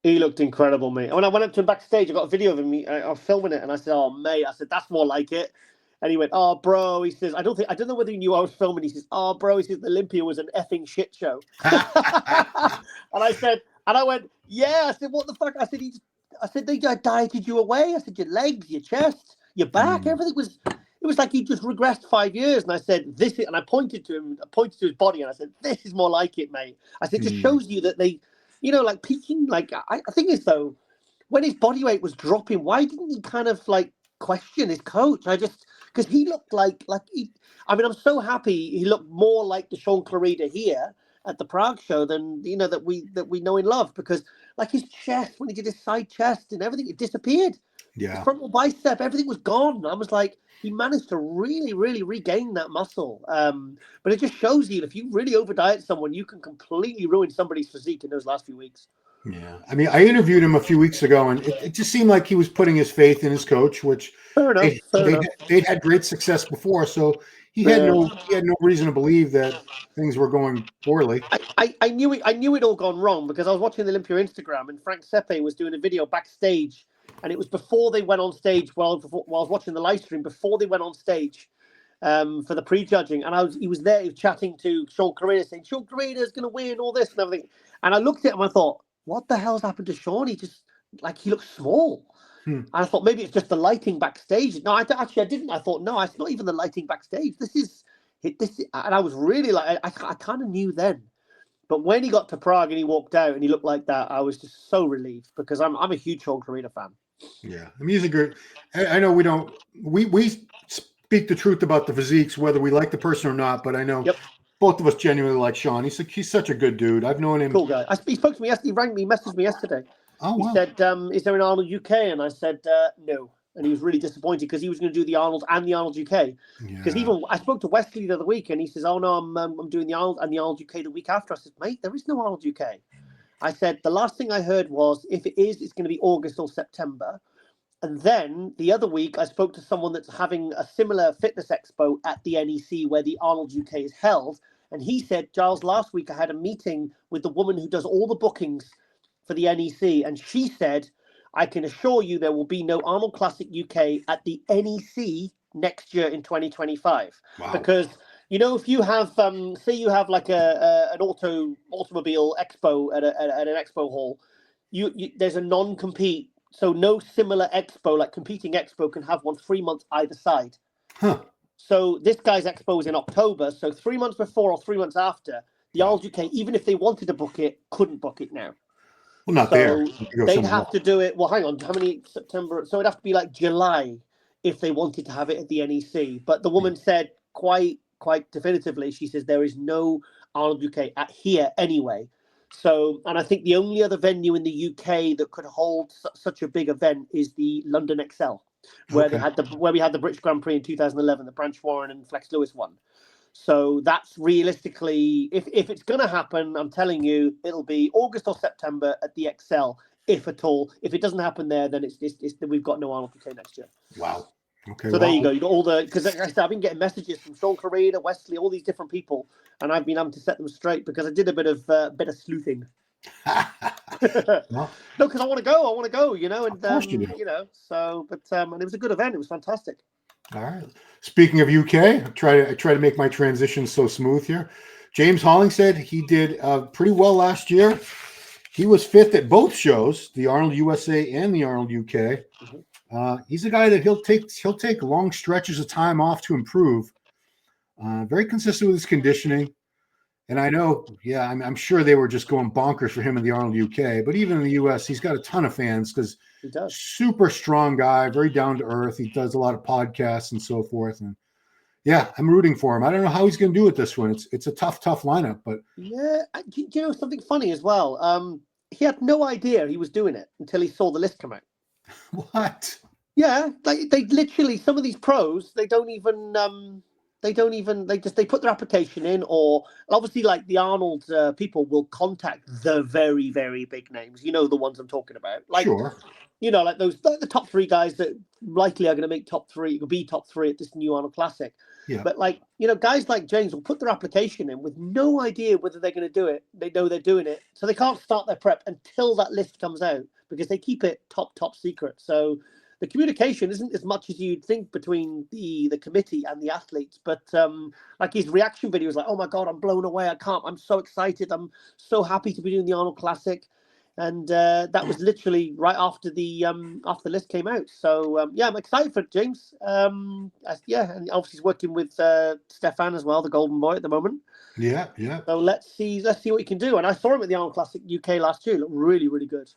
He looked incredible, mate. When I went up to him backstage, I got a video of him. I was filming it, and I said, "Oh, mate," I said, "That's more like it." And he went, "Oh, bro," he says, I don't know whether he knew I was filming. He says, "Oh, bro," he says, "the Olympia was an effing shit show." And I went, "Yeah." I said, "What the fuck?" I said, "They dieted you away." I said, "Your legs, your chest, your back, everything was." It was like he just regressed 5 years. And I said, "This is," and I pointed to his body, and I said, "This is more like it, mate." I said, "Just shows you that they, like peaking. Like I think is though, when his body weight was dropping, why didn't he kind of like question his coach? Because he looked like he. I mean, I'm so happy he looked more like the Shaun Clarida here at the Prague show than that we know and love. Because like his chest, when he did his side chest and everything, it disappeared. His frontal bicep, everything was gone. I was like, he managed to really, really regain that muscle. But it just shows you, if you really overdiet someone, you can completely ruin somebody's physique in those last few weeks. Yeah. I mean, I interviewed him a few weeks ago, and it just seemed like he was putting his faith in his coach, which Fair enough. they'd had great success before, so he had no reason to believe that things were going poorly. I knew it all gone wrong because I was watching the Olympia Instagram, and Frank Sepe was doing a video backstage, and it was before they went on stage. While I was watching the live stream, before they went on stage for the prejudging, and he was there, he was chatting to Shaun Clarida, saying Shaun Clarida is going to win all this and everything. And I looked at him, and I thought, what the hell's happened to Shaun? He just he looks small. And I thought maybe it's just the lighting backstage. No, I didn't. I thought, no, it's not even the lighting backstage. This is, and I was really like, I kind of knew then. But when he got to Prague and he walked out and he looked like that, I was just so relieved because I'm a huge Shaun Clarida fan. Yeah, I mean, he's a good. I know we speak the truth about the physiques, whether we like the person or not. But I know both of us genuinely like Shaun. He's such a good dude. I've known him. Cool guy. He spoke to me yesterday. He rang me, messaged me yesterday. Oh, wow. He said, is there an Arnold UK? And I said, no. And he was really disappointed because he was going to do the Arnold and the Arnold UK. Because even I spoke to Wesley the other week and he says, oh, no, I'm doing the Arnold and the Arnold UK the week after. I said, mate, there is no Arnold UK. I said, the last thing I heard was if it is, it's going to be August or September. And then the other week, I spoke to someone that's having a similar fitness expo at the NEC where the Arnold UK is held. And he said, Giles, last week I had a meeting with the woman who does all the bookings for the NEC. And she said, I can assure you there will be no Arnold Classic UK at the NEC next year in 2025. Wow. Because, if you have, say you have like an automobile expo at an expo hall, there's a non-compete. So no similar expo, like competing expo, can have one 3 months either side. Huh. So this guy's expo is in October. So 3 months before or 3 months after, the Arnold UK, even if they wanted to book it, couldn't book it now. Well, not there. They'd have to do it. Well, hang on. How many September? So it'd have to be like July if they wanted to have it at the NEC. But the woman said quite definitively, she says there is no Arnold UK at here anyway. So, and I think the only other venue in the UK that could hold such a big event is the London XL, where we had the British Grand Prix in 2011, the Branch Warren and Flex Lewis won. So that's realistically, if it's going to happen, I'm telling you, it'll be August or September at the XL, if at all. If it doesn't happen there, then it's we've got no Arnold UK next year. Wow. Okay. So there you go. You got all because like I said, I've been getting messages from Shaun Clarida, Wesley, all these different people, and I've been having to set them straight because I did a bit of sleuthing. No, because I want to go. And of course you do. So, but and it was a good event. It was fantastic. All right. Speaking of UK, I try to make my transition so smooth here. James Hollingshead, he did pretty well last year. He was fifth at both shows, the Arnold USA and the Arnold UK. He's a guy that he'll take long stretches of time off to improve. Very consistent with his conditioning. And I know, I'm sure they were just going bonkers for him in the Arnold UK. But even in the US, he's got a ton of fans because he does. Super strong guy, very down to earth. He does a lot of podcasts and so forth. And I'm rooting for him. I don't know how he's going to do it this one. It's a tough lineup. But do you know something funny as well? He had no idea he was doing it until he saw the list come out. What? Yeah, they literally, some of these pros, they put their application in, or obviously like the Arnold people will contact the very, very big names. The ones I'm talking about. Like, sure. Like those, the top three guys that likely are going to make top three at this new Arnold Classic. Yeah. But like, guys like James will put their application in with no idea whether they're going to do it. They know they're doing it. So they can't start their prep until that list comes out because they keep it top secret. So the communication isn't as much as you'd think between the committee and the athletes. But like his reaction video was like, oh my God, I'm blown away. I'm so excited. I'm so happy to be doing the Arnold Classic. And that was literally right after the list came out. So I'm excited for James. And obviously he's working with Stefan as well, the Golden Boy at the moment. Yeah. So let's see what he can do. And I saw him at the Arnold Classic UK last year. It looked really, really good.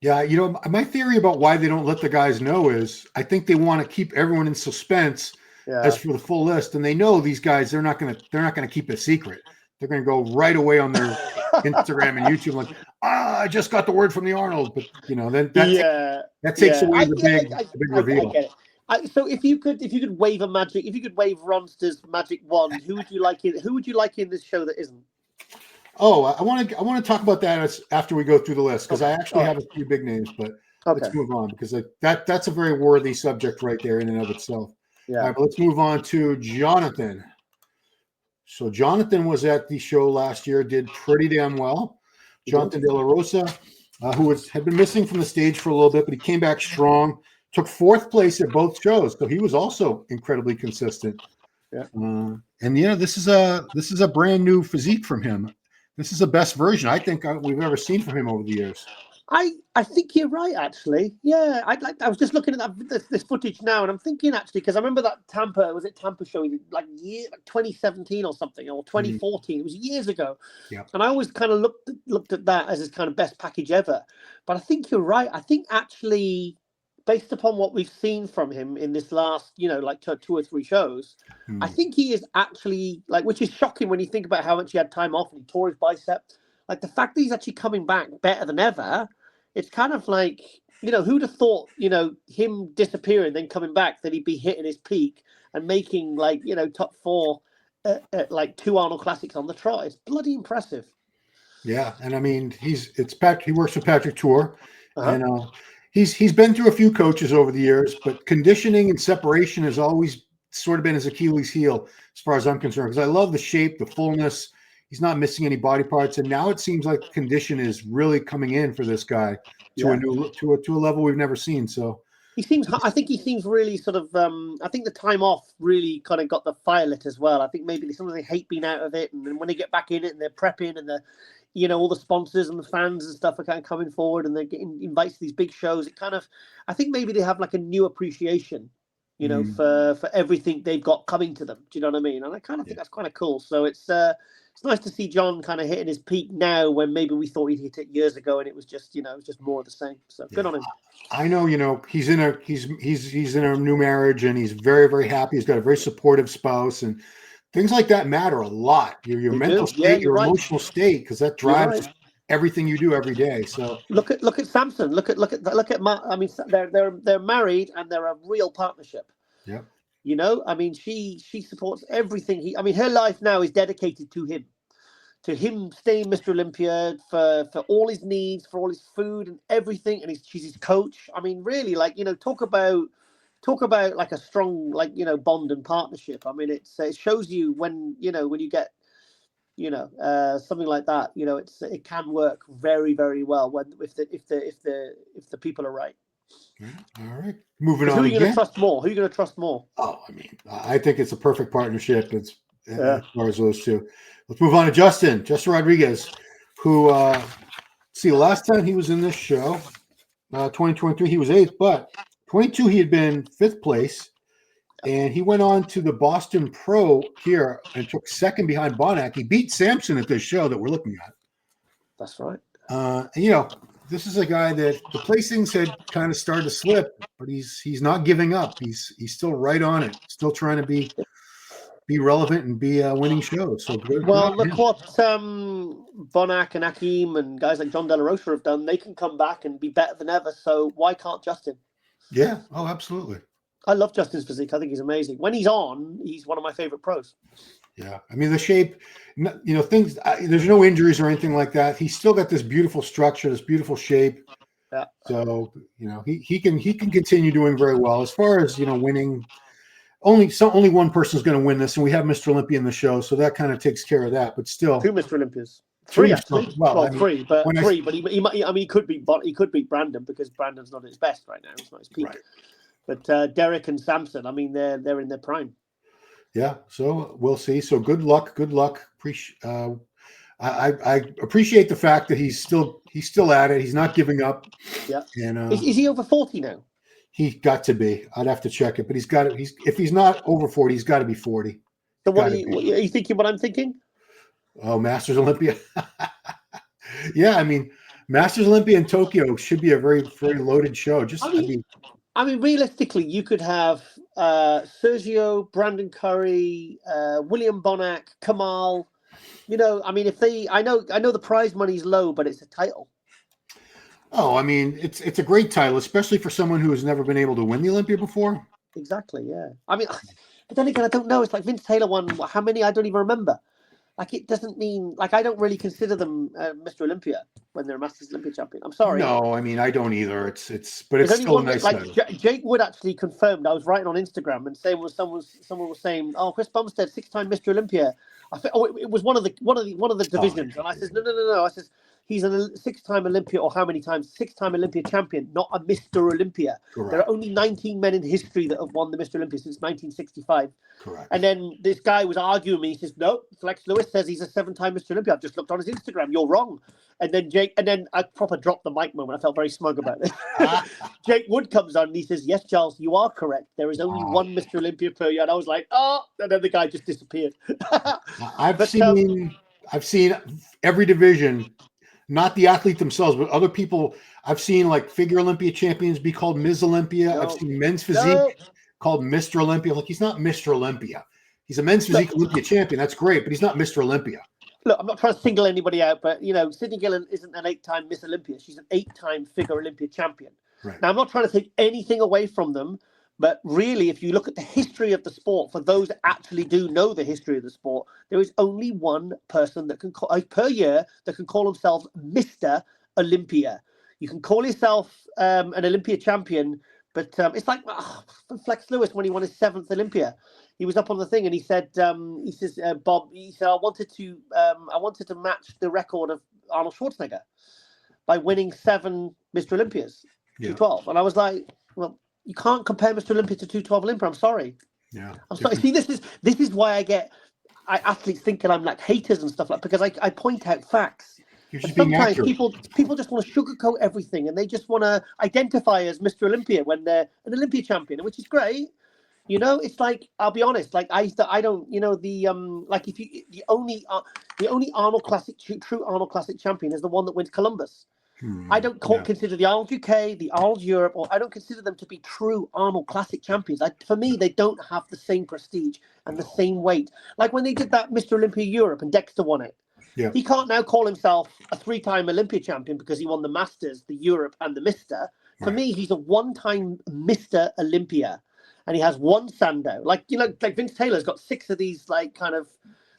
Yeah, my theory about why they don't let the guys know is I think they want to keep everyone in suspense as for the full list, and they know these guys they're not gonna keep it a secret. they're going to go right away on their Instagram and YouTube like, I just got the word from the Arnold. But then that takes away the big reveal. I get it. So if you could wave Ronster's magic wand, who would you like in this show that isn't? Oh, I want to talk about that after we go through the list, because I actually have a few big names, but let's move on, because that's a very worthy subject right there in and of itself. Yeah. All right, but let's move on to Jonathan. So Jonathan was at the show last year, did pretty damn well. Jonathan DeLarosa, who had been missing from the stage for a little bit, but he came back strong. Took 4th place at both shows, so he was also incredibly consistent. Yeah. And this is a brand new physique from him. This is the best version I think we've ever seen from him over the years. I think you're right, actually. Yeah, I was just looking at this footage now, and I'm thinking actually, because I remember that Tampa show like 2017 or something, or 2014. It was years ago. Yeah. And I always kind of looked at that as his kind of best package ever. But I think you're right. I think actually, based upon what we've seen from him in this last, like 2 or 3 shows, I think he is actually which is shocking when you think about how much he had time off and he tore his bicep. Like the fact that he's actually coming back better than ever, it's kind of like, who'd have thought, him disappearing, then coming back, that he'd be hitting his peak and making top 4 at 2 Arnold Classics on the trot. It's bloody impressive. Yeah. And I mean, he works with Patrick Tour, and he's been through a few coaches over the years, but conditioning and separation has always sort of been his Achilles heel, as far as I'm concerned, because I love the shape, the fullness. He's not missing any body parts, and now it seems like condition is really coming in for this guy to a level we've never seen. So I think he seems really sort of. I think the time off really kind of got the fire lit as well. I think maybe sometimes they hate being out of it, and then when they get back in it and they're prepping and all the sponsors and the fans and stuff are kind of coming forward and they're getting invited to these big shows. It kind of, I think maybe they have like a new appreciation, for everything they've got coming to them. Do you know what I mean? And I kind of think that's kind of cool. So it's nice to see John kind of hitting his peak now, when maybe we thought he'd hit it years ago and it was just, just more of the same. So good on him. I know, he's in a new marriage, and he's very, very happy. He's got a very supportive spouse, and things like that matter a lot. Your mental state, your emotional state, because that drives everything you do every day. So look at Samson. Look at Mark. I mean, they're married and they're a real partnership. Yeah. I mean, she supports everything. Her life now is dedicated to him staying Mr. Olympia for all his needs, for all his food and everything. And she's his coach. I mean, really, talk about like a strong, bond and partnership. I mean, it shows you when you get, something like that, it can work very, very well if the people are right. All right, moving on. Who are you going to trust more? Oh, I mean, I think it's a perfect partnership. As far as those two. Let's move on to Justin Rodriguez, who the last time he was in this show, 2023, he was 8th, but 22 he had been 5th place, and he went on to the Boston Pro here and took 2nd behind Bonac. He beat Samson at this show that we're looking at. That's right. And this is a guy that the placings had kind of started to slip, but he's not giving up. He's still right on it, still trying to be relevant and be winning shows. So good. Well, look what Bonac and Akim and guys like John DeLarosa have done. They can come back and be better than ever. So why can't Justin? Yeah. Oh, absolutely. I love Justin's physique. I think he's amazing. When he's on, he's one of my favorite pros. Yeah. I mean, the shape, things, there's no injuries or anything like that. He's still got this beautiful structure, this beautiful shape. Yeah. So, he can continue doing very well. As far as, winning, only one person is going to win this, and we have Mr. Olympia in the show, so that kind of takes care of that. But still, 2 Mr. Olympias. 3 actually. Well, 3, but he could beat Brandon, because Brandon's not at his best right now. It's not his peak. Right. But Derek and Samson, I mean, they're in their prime. Yeah, so we'll see. So good luck. I appreciate the fact that he's still at it. He's not giving up. Yeah. And is he over 40 now? He's got to be. I'd have to check it, but he's got it. If he's not over 40, he's got to be 40. So what are you thinking? What I'm thinking? Oh, Masters Olympia. Yeah, I mean, Masters Olympia in Tokyo should be a very, very loaded show. I mean, realistically, you could have Sergio, Brandon Curry, William Bonac, Kamal. You know, I mean, I know the prize money's low, but it's a title. Oh, I mean, it's a great title, especially for someone who has never been able to win the Olympia before. Exactly, yeah. I mean, but then again, I don't know. It's like Vince Taylor won how many? I don't even remember. Like, it doesn't mean, like, I don't really consider them Mr. Olympia when they're a Masters Olympia champion. I'm sorry. No, I mean, I don't either. But There's it's only still a one nice like title. Jake Wood actually confirmed. I was writing on Instagram and saying someone was saying, "Oh, Chris Bumstead, 6-time Mr. Olympia." It was one of the divisions, and I says, "No." I says he's a 6-time Olympia, or how many times? 6-time Olympia champion, not a Mr. Olympia. Correct. There are only 19 men in history that have won the Mr. Olympia since 1965. Correct. And then this guy was arguing with me. He says, "No, Flex Lewis says he's a 7-time Mr. Olympia. I've just looked on his Instagram. You're wrong." And then I proper dropped the mic moment. I felt very smug about it. Jake Wood comes on and he says, "Yes, Charles, you are correct. There is only one Mr. Olympia per year." And I was like, "Oh," and then the guy just disappeared. I've seen every division, not the athlete themselves, but other people. I've seen like figure Olympia champions be called Ms. Olympia. I've seen men's physique called Mr. Olympia. Like, he's not Mr. Olympia. He's a men's physique Olympia champion. That's great, but he's not Mr. Olympia. Look, I'm not trying to single anybody out, but, you know, Sydney Gillen isn't an 8-time Miss Olympia. She's an 8-time figure Olympia champion. Right. Now, I'm not trying to take anything away from them, but really, if you look at the history of the sport, for those that actually do know the history of the sport, there is only one person that can call, per year, that can call themselves Mr. Olympia. You can call yourself an Olympia champion, but it's like Flex Lewis when he won his 7th Olympia. He was up on the thing and he said, Bob, he said, I wanted to match the record of Arnold Schwarzenegger by winning 7 Mr. Olympias, 212. And I was like, well, you can't compare Mr. Olympia to 212 Olympia. I'm sorry. Yeah. I'm sorry. See, this is why athletes thinking I'm like haters and stuff like, because I point out facts. Sometimes people just want to sugarcoat everything and they just want to identify as Mr. Olympia when they're an Olympia champion, which is great. You know, it's like, I'll be honest, like I don't, you know, like if you, the only Arnold Classic, true Arnold Classic champion is the one that wins Columbus. I don't consider the Arnold UK, the Arnold Europe, or I don't consider them to be true Arnold Classic champions. For me, they don't have the same prestige and the same weight. Like when they did that Mr. Olympia Europe and Dexter won it. Yeah. He can't now call himself a 3-time Olympia champion because he won the Masters, the Europe, and the Mr. For me, he's a 1-time Mr. Olympia. And he has 1 Sandow. Like, you know, like Vince Taylor's got 6 of these, like, kind of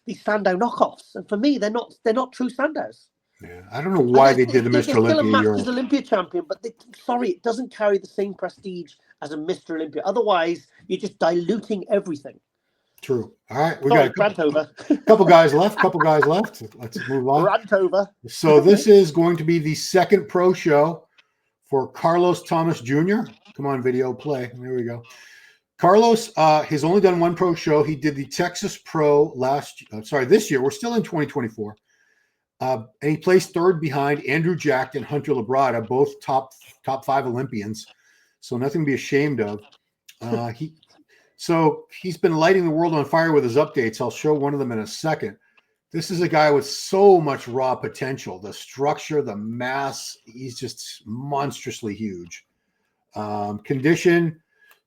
these Sandow knockoffs. And for me, they're not true Sandows. Yeah, I don't know why they did the Mr. Olympia. Still a Masters Olympia champion, but it doesn't carry the same prestige as a Mr. Olympia. Otherwise, you're just diluting everything. True. All right, we got a couple guys left. Let's move on. Rant over. So this is going to be the second pro show for Carlos Thomas Jr. Come on, video, play. There we go. Carlos has only done 1 pro show. He did the Texas Pro this year. We're still in 2024. And he placed 3rd behind Andrew Jack and Hunter Labrada, both top 5 Olympians. So nothing to be ashamed of. He's been lighting the world on fire with his updates. I'll show one of them in a second. This is a guy with so much raw potential. The structure, the mass, he's just monstrously huge. Condition,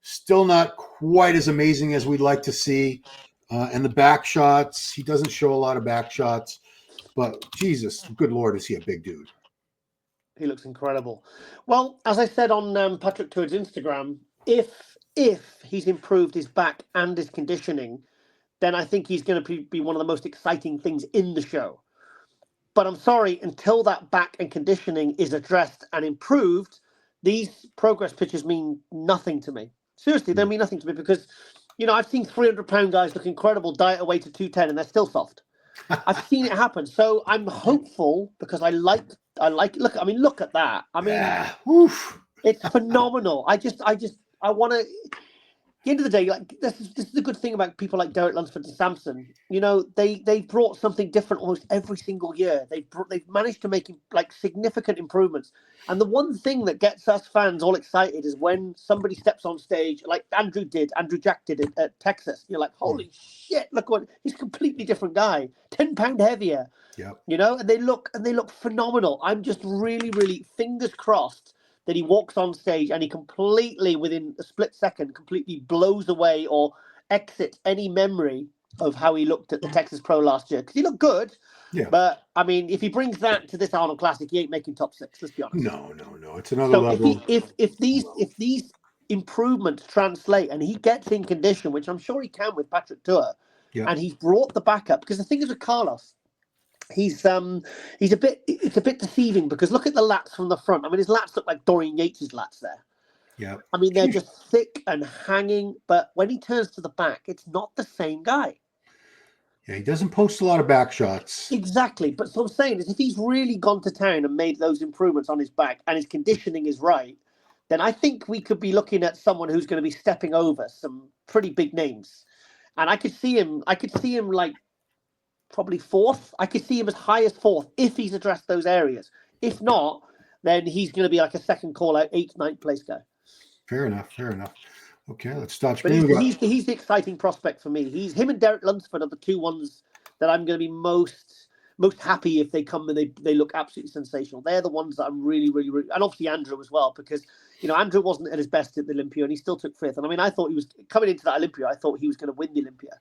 still not quite as amazing as we'd like to see. And the back shots, he doesn't show a lot of back shots. But Jesus, good Lord, is he a big dude. He looks incredible. Well, as I said on Patrick Tourd's Instagram, if he's improved his back and his conditioning, then I think he's going to be one of the most exciting things in the show. But I'm sorry, until that back and conditioning is addressed and improved, these progress pictures mean nothing to me. Seriously, they mean nothing to me because, you know, I've seen 300-pound guys look incredible, diet away to 210, and they're still soft. I've seen it happen. So I'm hopeful because I like look at that. I mean, it's phenomenal. I want to, at the end of the day, like this is the good thing about people like Derek Lunsford and Samson. You know, they brought something different almost every single year. They've managed to make like significant improvements. And the one thing that gets us fans all excited is when somebody steps on stage, like Andrew Jack did it at Texas. You're like, holy shit, look he's a completely different guy, 10 pound heavier. Yeah. You know, and they look phenomenal. I'm just really, really fingers crossed that he walks on stage and he completely, within a split second, completely blows away or exits any memory of how he looked at the Texas Pro last year, because he looked good. Yeah. But I mean, if he brings that to this Arnold Classic, he ain't making top 6. Let's be honest. No. It's another level. If these improvements translate and he gets in condition, which I'm sure he can with Patrick Tour, and he's brought the backup, because the thing is with Carlos, it's a bit deceiving, because look at the lats from the front. I mean, his lats look like Dorian Yates' lats there. Yeah. I mean, they're just thick and hanging, but when he turns to the back, it's not the same guy. Yeah, he doesn't post a lot of back shots. Exactly. But what I'm saying is, if he's really gone to town and made those improvements on his back and his conditioning is right, then I think we could be looking at someone who's going to be stepping over some pretty big names. And I could see him like probably 4th. I could see him as high as 4th if he's addressed those areas. If not, then he's going to be like a second call out, 8th, 9th place guy. Fair enough. Okay, let's start. But he's the exciting prospect for me. Him and Derek Lunsford are the two ones that I'm going to be most happy if they come and they look absolutely sensational. They're the ones that I'm really, and obviously Andrew as well, because Andrew wasn't at his best at the Olympia and he still took 5th. And I mean, I thought he was coming into that Olympia. I thought he was going to win the Olympia.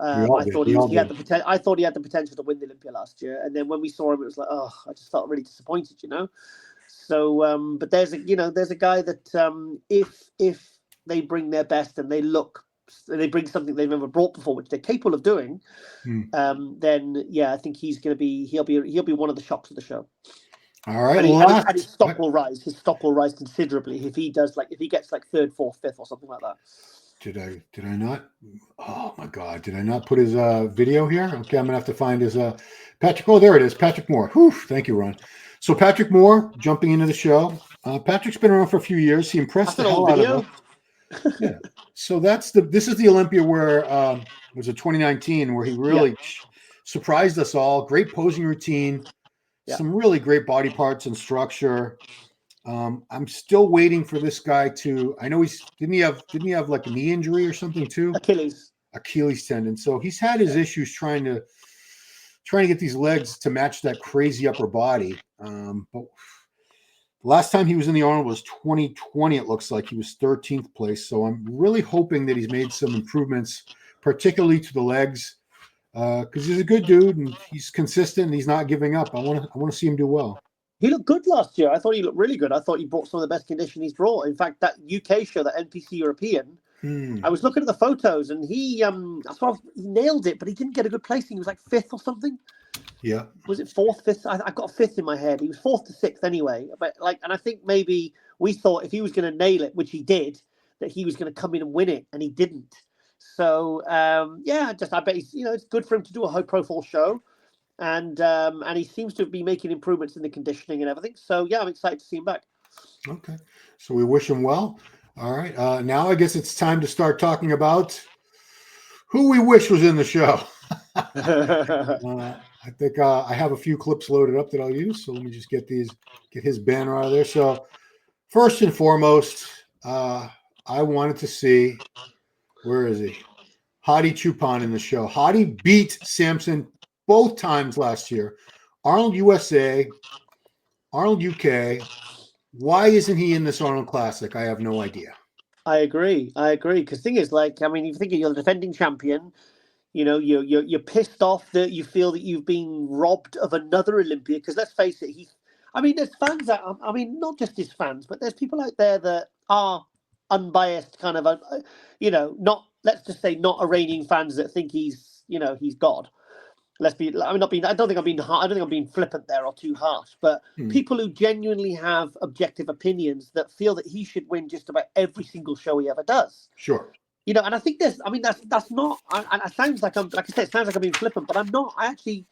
I thought he had the potential. I thought he had the potential to win the Olympia last year. And then when we saw him, it was like, oh, I just felt really disappointed. So, but there's a guy that if they bring their best and they bring something they've never brought before, which they're capable of doing, then I think he'll be one of the shocks of the show. All right, and his stock will rise. His stock will rise considerably if he gets 3rd, 4th, 5th, or something like that. Did I not? Oh my God! Did I not put his video here? Okay, I'm gonna have to find his Patrick. Oh, there it is, Patrick Moore. Whew, thank you, Ron. So Patrick Moore jumping into the show. Patrick's been around for a few years. He impressed the hell out of us. Yeah. So this is the Olympia where it was a 2019 where he really surprised us all. Great posing routine, some really great body parts and structure. I'm still waiting for this guy to. I know didn't he have like a knee injury or something too? Achilles tendon. So he's had his issues trying to get these legs to match that crazy upper body. But last time he was in the Arnold was 2020. It looks like he was 13th place. So I'm really hoping that he's made some improvements, particularly to the legs, because he's a good dude and he's consistent and he's not giving up. I want to see him do well. He looked good last year. I thought he looked really good. I thought he brought some of the best condition he's brought. In fact, that UK show, that NPC European, I was looking at the photos and he nailed it, but he didn't get a good placing. He was like 5th or something. Yeah. Was it 4th, 5th? I've got a 5th in my head. He was 4th to 6th anyway. But and I think maybe we thought if he was going to nail it, which he did, that he was going to come in and win it, and he didn't. So I bet he's, it's good for him to do a high profile show. And he seems to be making improvements in the conditioning and everything. So, I'm excited to see him back. Okay. So we wish him well. All right. Now I guess it's time to start talking about who we wish was in the show. I think I have a few clips loaded up that I'll use. So let me just get his banner out of there. So first and foremost, I wanted to see, where is he? Hadi Choopan in the show. Hadi beat Samson both times last year. Arnold USA, Arnold UK. Why isn't he in this Arnold Classic? I have no idea. I agree. Because the thing is, you think you're the defending champion. You're pissed off that you feel that you've been robbed of another Olympia. Because let's face it, there's fans out. Not just his fans, but there's people out there that are unbiased, kind of, not, let's just say, not Iranian fans that think he's God. I don't think I'm being flippant there or too harsh, but people who genuinely have objective opinions that feel that he should win just about every single show he ever does. Sure. And I think that's not, and it sounds like it sounds like I'm being flippant, but I'm not. I actually,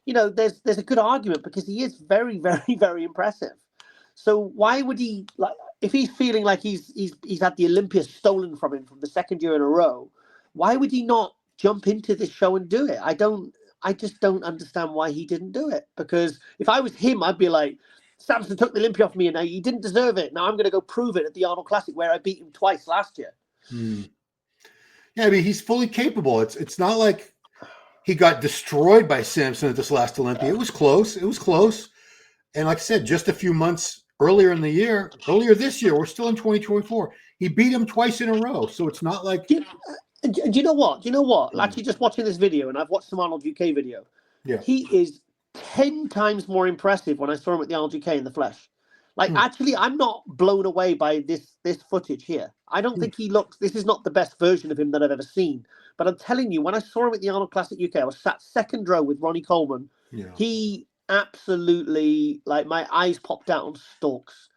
there's a good argument because he is very, very, very impressive. So why would he, if he's feeling like he's had the Olympia stolen from him from the second year in a row, why would he not jump into this show and do it? I just don't understand why he didn't do it. Because if I was him, I'd be like, Samson took the Olympia off me and now he didn't deserve it. Now I'm going to go prove it at the Arnold Classic where I beat him twice last year. Yeah, he's fully capable. It's not like he got destroyed by Samson at this last Olympia. It was close. And like I said, just a few months earlier this year, we're still in 2024. He beat him twice in a row. So it's not like... And do you know what? Do you know what? Actually, just watching this video, and I've watched some Arnold UK video. Yeah. He is 10 times more impressive when I saw him at the Arnold UK in the flesh. Like, actually, I'm not blown away by this footage here. I don't think he looks. This is not the best version of him that I've ever seen. But I'm telling you, when I saw him at the Arnold Classic UK, I was sat second row with Ronnie Coleman. Yeah. He absolutely, like, my eyes popped out on stalks.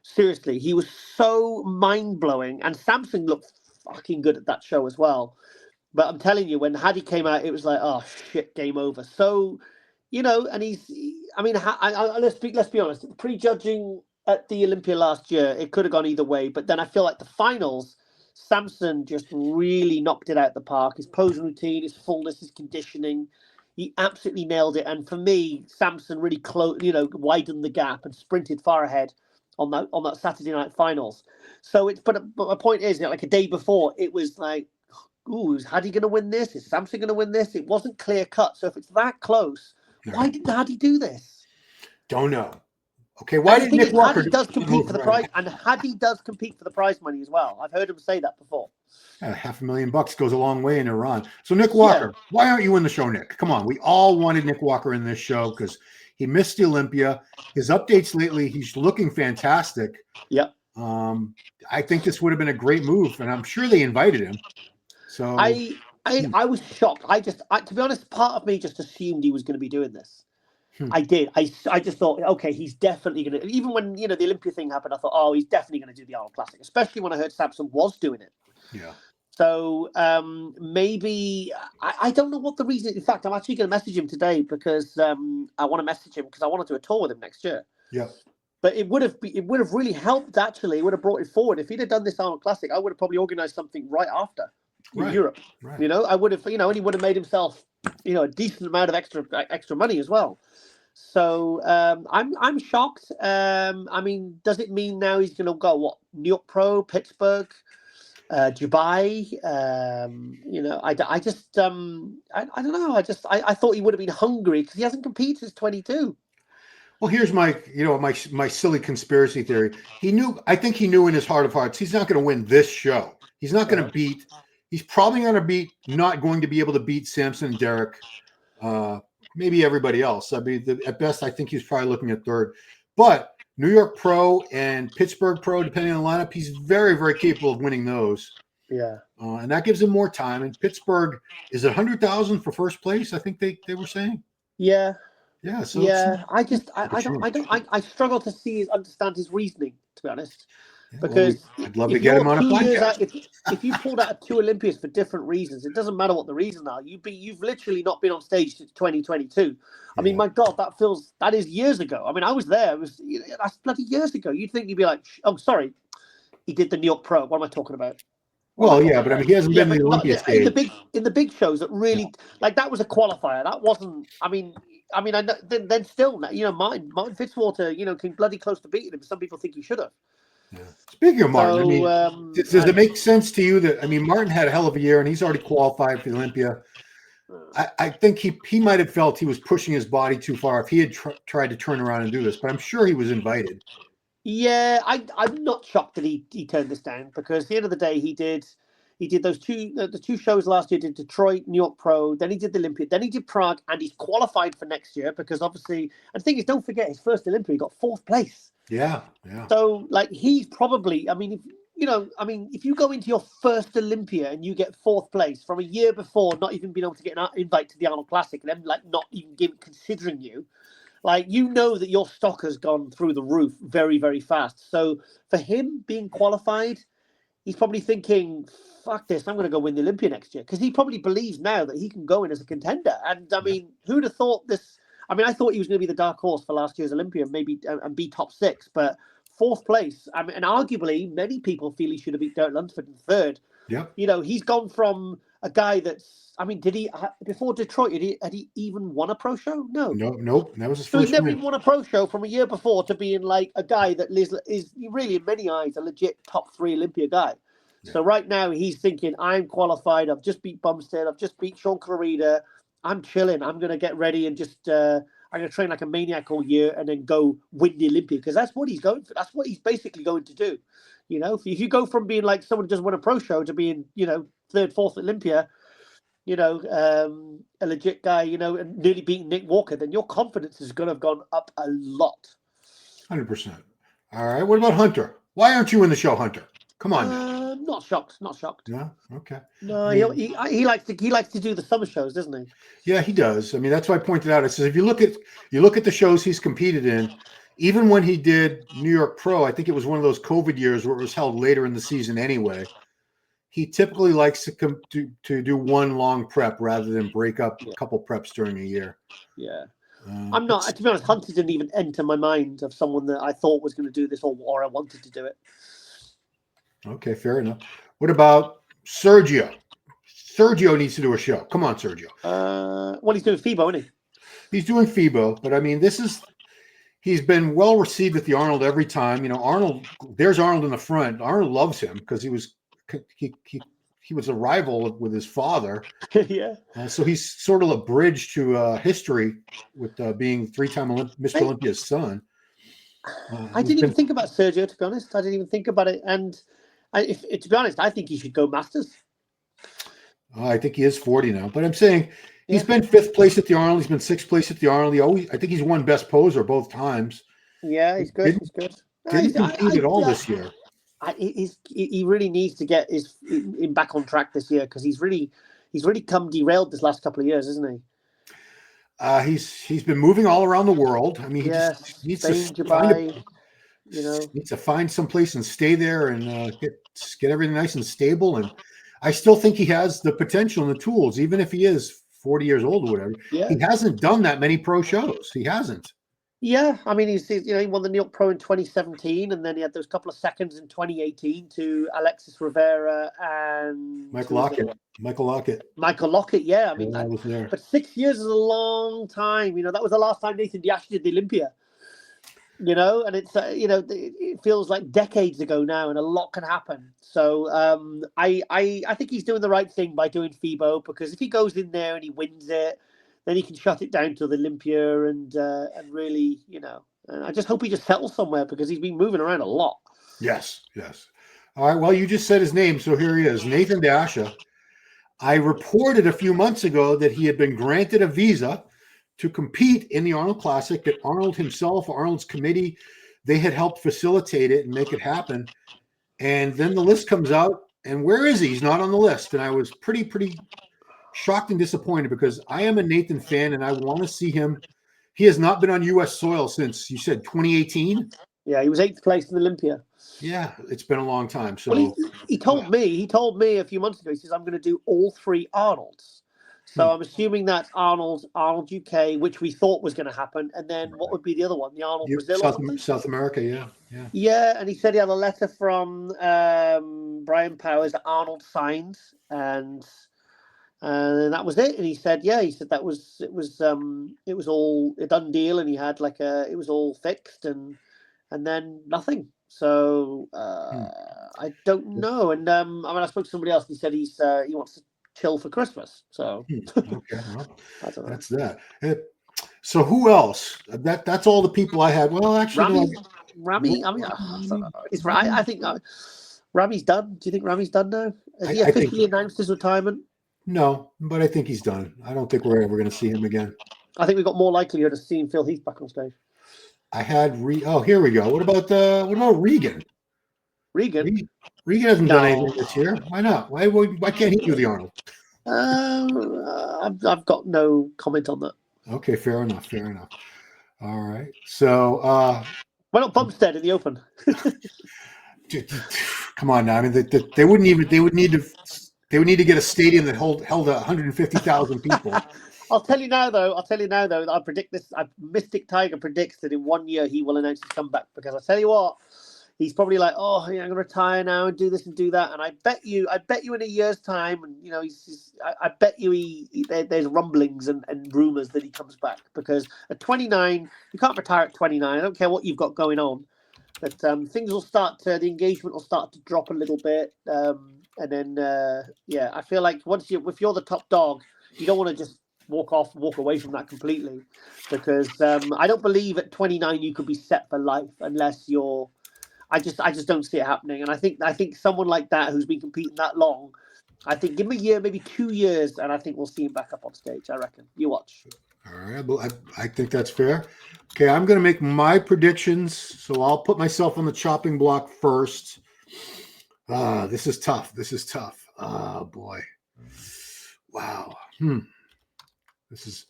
Seriously, he was so mind-blowing. And Samson looked fucking good at that show as well. But I'm telling you, when Hadi came out, it was like, oh, shit, game over. So, you know, and let's be honest, prejudging at the Olympia last year, it could have gone either way. But then I feel like the finals, Samson just really knocked it out the park. His pose routine, his fullness, his conditioning, he absolutely nailed it. And for me, Samson really widened the gap and sprinted far ahead on that Saturday night finals. So but my point is, like a day before, it was like, ooh, is Hadi going to win this? Is Samson going to win this? It wasn't clear cut. So if it's that close, why did Hadi do this? Don't know. Okay, why did Nick Walker? Hadi does compete for the prize, and Hadi does compete for the prize money as well. I've heard him say that before. $500,000 goes a long way in Iran. So Nick Walker, why aren't you in the show, Nick? Come on, we all wanted Nick Walker in this show because he missed the Olympia. His updates lately, he's looking fantastic. Yeah. I think this would have been a great move, and I'm sure they invited him. So I was shocked. To be honest, part of me just assumed he was going to be doing this. I did. I just thought, okay, he's definitely going to. Even when the Olympia thing happened, I thought, oh, he's definitely going to do the Arnold Classic. Especially when I heard Samson was doing it. Yeah. So maybe I don't know what the reason is. In fact, I'm actually going to message him today because I want to message him because I want to do a tour with him next year. Yeah. But it would have really helped. Actually, it would have brought it forward. If he'd have done this Arnold Classic, I would have probably organised something right after in Europe. Right. I would have, and he would have made himself, a decent amount of extra money as well. So I'm shocked. I mean, does it mean now he's going to go what? New York Pro, Pittsburgh, Dubai? I just I don't know. I thought he would have been hungry because he hasn't competed since 22. Well, here's my silly conspiracy theory. I think he knew in his heart of hearts he's not going to win this show. He's not going to beat. He's probably not going to be able to beat Samson and Derek. Maybe everybody else. I mean, at best, I think he's probably looking at third. But New York Pro and Pittsburgh Pro, depending on the lineup, he's very, very capable of winning those. Yeah. And that gives him more time. And Pittsburgh is it $100,000 for first place? I think they were saying. Yeah. Yeah. So I struggle to understand his reasoning, to be honest. Because I'd love to get him on a podcast. If you pulled out 2 Olympias for different reasons, it doesn't matter what the reasons are. You've literally not been on stage since 2022. I mean, my God, that is years ago. I mean, I was there. That's bloody years ago. You'd think you'd be like, oh, sorry, he did the New York Pro. What am I talking about? Well, yeah, but I mean, he hasn't been in the Olympia stage. In the big shows that really like that was a qualifier. That wasn't. I mean, I know, then still, Martin Fitzwater, came bloody close to beating him. Some people think he should have. Yeah. Speaking of Martin, does it make sense to you that Martin had a hell of a year and he's already qualified for the Olympia? I think he might have felt he was pushing his body too far if he had tried to turn around and do this, but I'm sure he was invited. Yeah, I'm not shocked that he turned this down because at the end of the day he did those the 2 shows last year. Did Detroit, New York Pro, then he did the Olympia, then he did Prague, and he's qualified for next year because obviously. And the thing is, don't forget his first Olympia he got 4th place. Yeah. So like he's probably. I mean, if you go into your first Olympia and you get 4th place from a year before, not even being able to get an invite to the Arnold Classic, and them like not even considering you. Like, that your stock has gone through the roof very, very fast. So for him being qualified, he's probably thinking, fuck this, I'm going to go win the Olympia next year. Because he probably believes now that he can go in as a contender. And, I mean, who'd have thought this? I mean, I thought he was going to be the dark horse for last year's Olympia, maybe, and be top 6. But 4th place, I mean, and arguably, many people feel he should have beat Derek Lunsford in 3rd. Yeah. He's gone from a guy that's, I mean, did he before Detroit? Had he even won a pro show? No. Nope. That was his so first. He's never even won a pro show from a year before to being like a guy that is really, in many eyes, a legit top 3 Olympia guy. Yeah. So right now he's thinking, I'm qualified. I've just beat Bumstead. I've just beat Shaun Clarida. I'm chilling. I'm going to get ready and just I'm going to train like a maniac all year and then go win the Olympia because that's what he's going for. That's what he's basically going to do. If you go from being like someone who just won a pro show to being, third, fourth Olympia, a legit guy, and nearly beating Nick Walker, then your confidence is going to have gone up a lot. 100%. All right. What about Hunter? Why aren't you in the show, Hunter? Come on now. Not shocked. Yeah. Okay. No, I mean, he likes to do the summer shows, doesn't he? Yeah, he does. I mean, that's why I pointed out. I said, if you look at the shows he's competed in, even when he did New York Pro, I think it was one of those COVID years where it was held later in the season anyway. He typically likes to do one long prep rather than break up a couple preps during a year. Yeah. I'm not, to be honest, Hunter didn't even enter my mind of someone that I thought was going to do this or I wanted to do it. Okay, fair enough. What about Sergio? Sergio needs to do a show. Come on, Sergio. Well, he's doing FIBO, isn't he? He's doing FIBO, but I mean, he's been well received at the Arnold every time. There's Arnold in the front. Arnold loves him because he was a rival with his father. Yeah. So he's sort of a bridge to history with being three-time Mr. Olympia's son. I didn't even think about Sergio, to be honest. I didn't even think about it. And to be honest, I think he should go Masters. I think he is 40 now. But I'm saying he's been 5th place at the Arnold. He's been 6th place at the Arnold. I think he's won best poser both times. Yeah, he's good. Didn't compete at all this year. He really needs to get him back on track this year because he's really come derailed this last couple of years, isn't he? He's been moving all around the world. I mean, he just needs to find some place and stay there and get everything nice and stable. And I still think he has the potential and the tools, even if he is 40 years old or whatever. Yeah. He hasn't done that many pro shows. He hasn't. Yeah, I mean, he won the New York Pro in 2017, and then he had those couple of seconds in 2018 to Alexis Rivera and Michael Lockett. Yeah, I mean, but 6 years is a long time. That was the last time Nathan Diash did the Olympia. And it's it feels like decades ago now, and a lot can happen. So I think he's doing the right thing by doing FIBO, because if he goes in there and he wins it, then he can shut it down to the Olympia and really, and I just hope he just settles somewhere because he's been moving around a lot. Yes. All right. Well, you just said his name, so here he is, Nathan Dasha. I reported a few months ago that he had been granted a visa to compete in the Arnold Classic, that Arnold himself, Arnold's committee, they had helped facilitate it and make it happen. And then the list comes out, and where is he? He's not on the list. And I was pretty shocked and disappointed because I am a Nathan fan and I want to see him. He has not been on U.S. soil since, you said, 2018? Yeah, he was 8th place in Olympia. Yeah, it's been a long time. So well, he told me a few months ago, he says, I'm going to do all 3 Arnolds. So I'm assuming that's Arnold UK, which we thought was going to happen. And then what would be the other one? The Arnold Brazil? South America, yeah. Yeah, and he said he had a letter from Brian Powers that Arnold signed, and that was it. And he said it was all a done deal, and he had it was all fixed, and then nothing. So I don't know. And I spoke to somebody else, and he said he wants to chill for Christmas. So okay, well, that's that. So who else? That's all the people I had. Well, actually, Rami. I mean, I think Rami's done. Do you think Rami's done now? Has he officially announced his retirement? No, but I think he's done. I don't think we're ever going to see him again. I think we've got more likelihood of seeing Phil Heath back on stage. I had here we go. What about Regan? Regan hasn't done anything this year. Why not? Why can't he do the Arnold? I've got no comment on that. Okay, fair enough. All right. So why not Bumstead in the Open? Come on now. I mean, they would need to get a stadium that held 150,000 people. I'll tell you now, though. I predict this. Mystic Tiger predicts that in 1 year he will announce his comeback, because I tell you what, he's probably like, I'm going to retire now and do this and do that. And I bet you in a year's time, and I bet you there's rumblings and rumors that he comes back, because at 29, you can't retire at 29. I don't care what you've got going on, but things will start the engagement will start to drop a little bit, and then I feel like if you're the top dog, you don't want to just walk away from that completely, because I don't believe at 29 you could be set for life unless you're. I just don't see it happening, and I think someone like that who's been competing that long, I think give him a year, maybe 2 years, and I think we'll see him back up on stage. I reckon. You watch. All right, I think that's fair. Okay, I'm going to make my predictions, so I'll put myself on the chopping block first. This is tough. Oh boy, wow. This is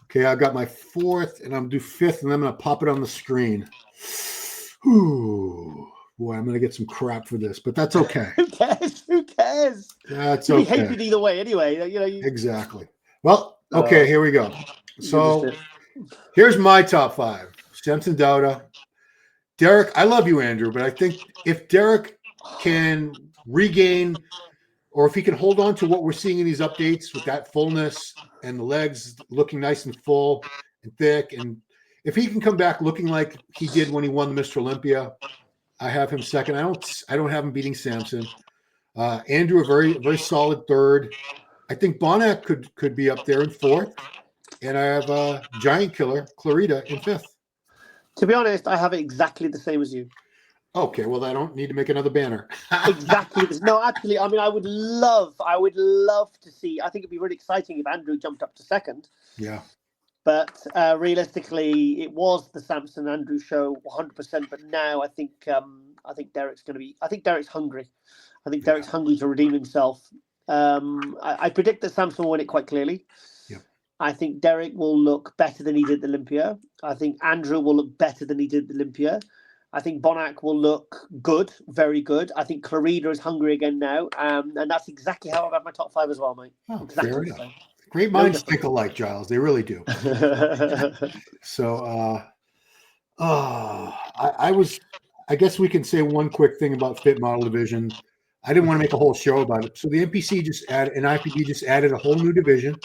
okay. I've got my fourth, and I'm gonna do fifth, and I'm going to pop it on the screen. Ooh, boy, I'm going to get some crap for this, but that's okay. Who cares? That's You'll okay. be hated either way, anyway. Exactly. Well, okay, here we go. So here's my top 5. Samson Dauda. Derek, I love you, Andrew, but I think if Derek can regain, or if he can hold on to what we're seeing in these updates with that fullness and the legs looking nice and full and thick, and if he can come back looking like he did when he won the Mr. Olympia, I have him second. I don't have him beating Samson. Andrew, a very, very solid third. I think Bonac could be up there in fourth. And I have Giant Killer, Clarida, in fifth. To be honest, I have it exactly the same as you. Okay, well, I don't need to make another banner. Exactly. No, actually, I mean, I would love to see. I think it'd be really exciting if Andrew jumped up to second. Yeah. But realistically, it was the Samson Andrew show 100%. But now I think Derek's going to be. I think Derek's hungry. I think Derek's hungry to redeem himself. I predict that Samson will win it quite clearly. Yep. I think Derek will look better than he did at Olympia. I think Andrew will look better than he did at Olympia. I think Bonac will look good, very good. I think Clarida is hungry again now. And that's exactly how I've had my top 5 as well, mate. Oh, exactly fair enough. Great minds think alike, Giles. They really do. So, I guess we can say one quick thing about Fit Model Division. I didn't want to make a whole show about it. So the NPC IPD just added a whole new division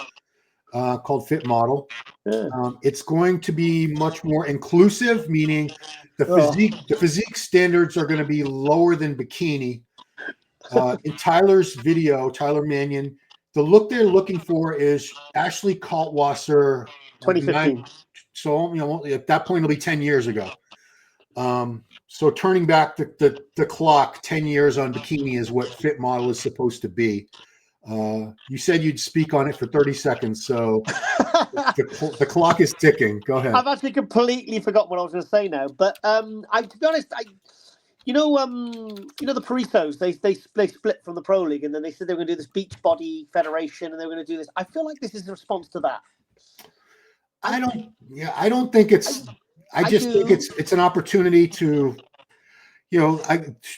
called Fit Model. Yeah. It's going to be much more inclusive, meaning the physique standards are going to be lower than bikini. In Tyler's video, Tyler Mannion, the look they're looking for is Ashley Kaltwasser, 2015. So at that point it'll be 10 years ago. So turning back the clock 10 years on bikini is what Fit Model is supposed to be. You said you'd speak on it for 30 seconds, so the clock is ticking. Go ahead. I've actually completely forgot what I was going to say now, but to be honest, you know the Parissos, they split from the Pro League, and then they said they were going to do this Beach Body Federation, and they were going to do this. I feel like this is a response to that. I don't think it's. I just think it's an opportunity to,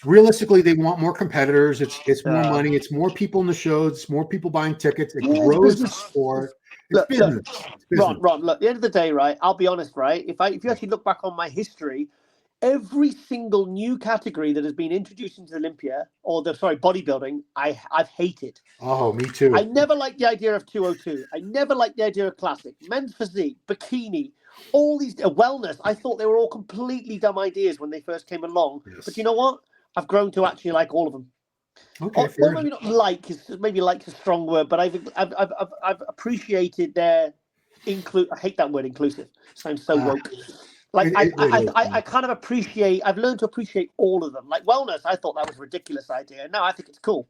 realistically, they want more competitors. It's more money. It's more people in the shows. It's more people buying tickets. It grows the sport. It's business. Ron, look, at the end of the day, right, I'll be honest, right, if you actually look back on my history, every single new category that has been introduced into Olympia, bodybuilding, I've hated. Oh, me too. I never liked the idea of 202. I never liked the idea of classic, men's physique, bikini, all these wellness. I thought they were all completely dumb ideas when they first came along. Yes. But you know what? I've grown to actually like all of them. Okay, or maybe not like is a strong word, but I've appreciated their I hate that word, inclusive. Sounds so woke. Like I kind of appreciate. I've learned to appreciate all of them. Like wellness, I thought that was a ridiculous idea. Now I think it's cool.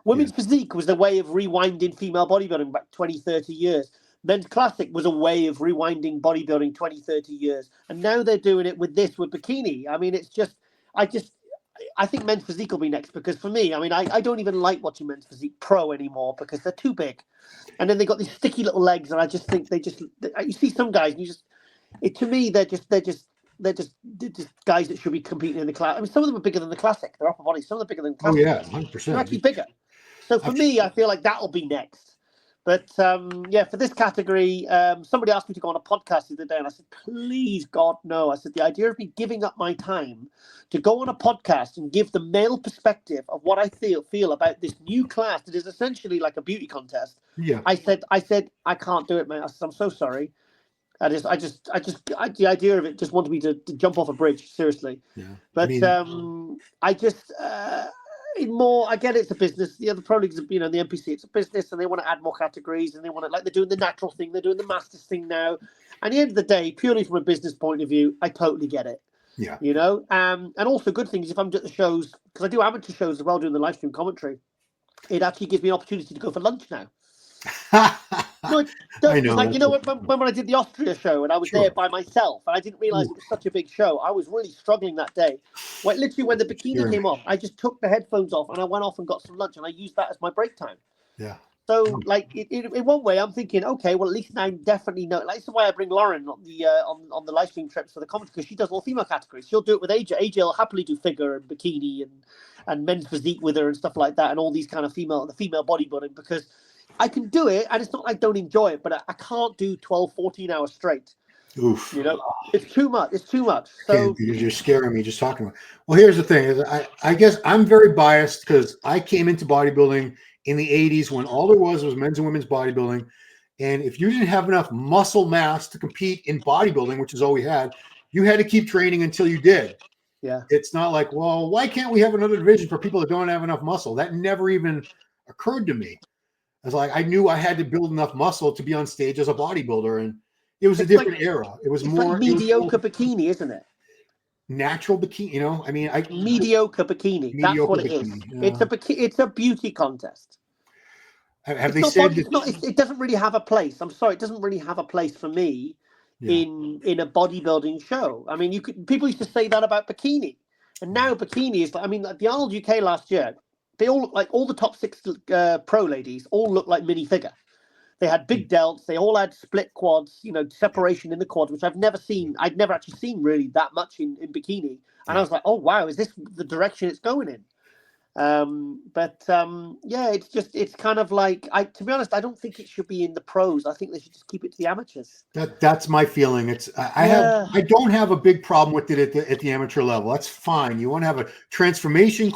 Women's physique was the way of rewinding female bodybuilding back 20, 30 years. Men's classic was a way of rewinding bodybuilding 20, 30 years. And now they're doing it with bikini. I mean, it's just, I think men's physique will be next, because for me, I mean, I don't even like watching men's physique pro anymore because they're too big. And then they got these sticky little legs, and I just think you see some guys and to me, they're just guys that should be competing in the class. I mean, some of them are bigger than the classic. Their upper body, some of them are bigger than the classic. Oh yeah, 100%. They're actually bigger. So for me, I feel like that'll be next. But for this category, somebody asked me to go on a podcast the other day, and I said, please, God, no. I said, the idea of me giving up my time to go on a podcast and give the male perspective of what I feel about this new class that is essentially like a beauty contest. Yeah. I said, I can't do it, man. I said, I'm so sorry. The idea of it just wanted me to jump off a bridge, seriously. Yeah. But I get it's a business. The other pro leagues, the NPC, it's a business, and they want to add more categories, and they want to, like, they're doing the natural thing, they're doing the masters thing now. At the end of the day, purely from a business point of view, I totally get it. Yeah. And also good thing is if I'm at the shows, because I do amateur shows as well, doing the live stream commentary. it actually gives me an opportunity to go for lunch now. No, it I does. know. Like, you know, when I did the Austria show and I was there by myself and I didn't realize it was such a big show, I was really struggling that day. When the bikini came off, I just took the headphones off and I went off and got some lunch and I used that as my break time. Yeah. So, like, in one way, I'm thinking, okay, well, at least I definitely know. Like, this is why I bring Lauren on the live stream trips for the comments, because she does all female categories. She'll do it with AJ. AJ will happily do figure and bikini and men's physique with her and stuff like that, and all these kind of female bodybuilding, because I can do it, and it's not like I don't enjoy it, but I can't do 12, 14 hours straight. Oof. You know, it's too much. It's too much. So okay, you're scaring me just talking about it. Well, here's the thing: is I guess I'm very biased because I came into bodybuilding in the 80s when all there was men's and women's bodybuilding. And if you didn't have enough muscle mass to compete in bodybuilding, which is all we had, you had to keep training until you did. Yeah. It's not like, well, why can't we have another division for people that don't have enough muscle? That never even occurred to me. It's like I knew I had to build enough muscle to be on stage as a bodybuilder. And it was a different era. It was more like mediocre bikini, isn't it? Natural bikini, you know. I mean, mediocre bikini. That's what it is. Yeah. It's a beauty contest. Have they said it doesn't really have a place? I'm sorry, it doesn't really have a place for me in a bodybuilding show. I mean, people used to say that about bikini, and now bikini is like, I mean, like the Arnold UK last year, they all look like all the top 6 pro ladies all look like minifigure. They had big delts. They all had split quads, you know, separation in the quads, which I've never seen. I'd never actually seen really that much in bikini. And I was like, oh, wow, is this the direction it's going in? It's kind of like, to be honest, I don't think it should be in the pros. I think they should just keep it to the amateurs. That's my feeling. I don't have a big problem with it at the amateur level. That's fine. You want to have a transformation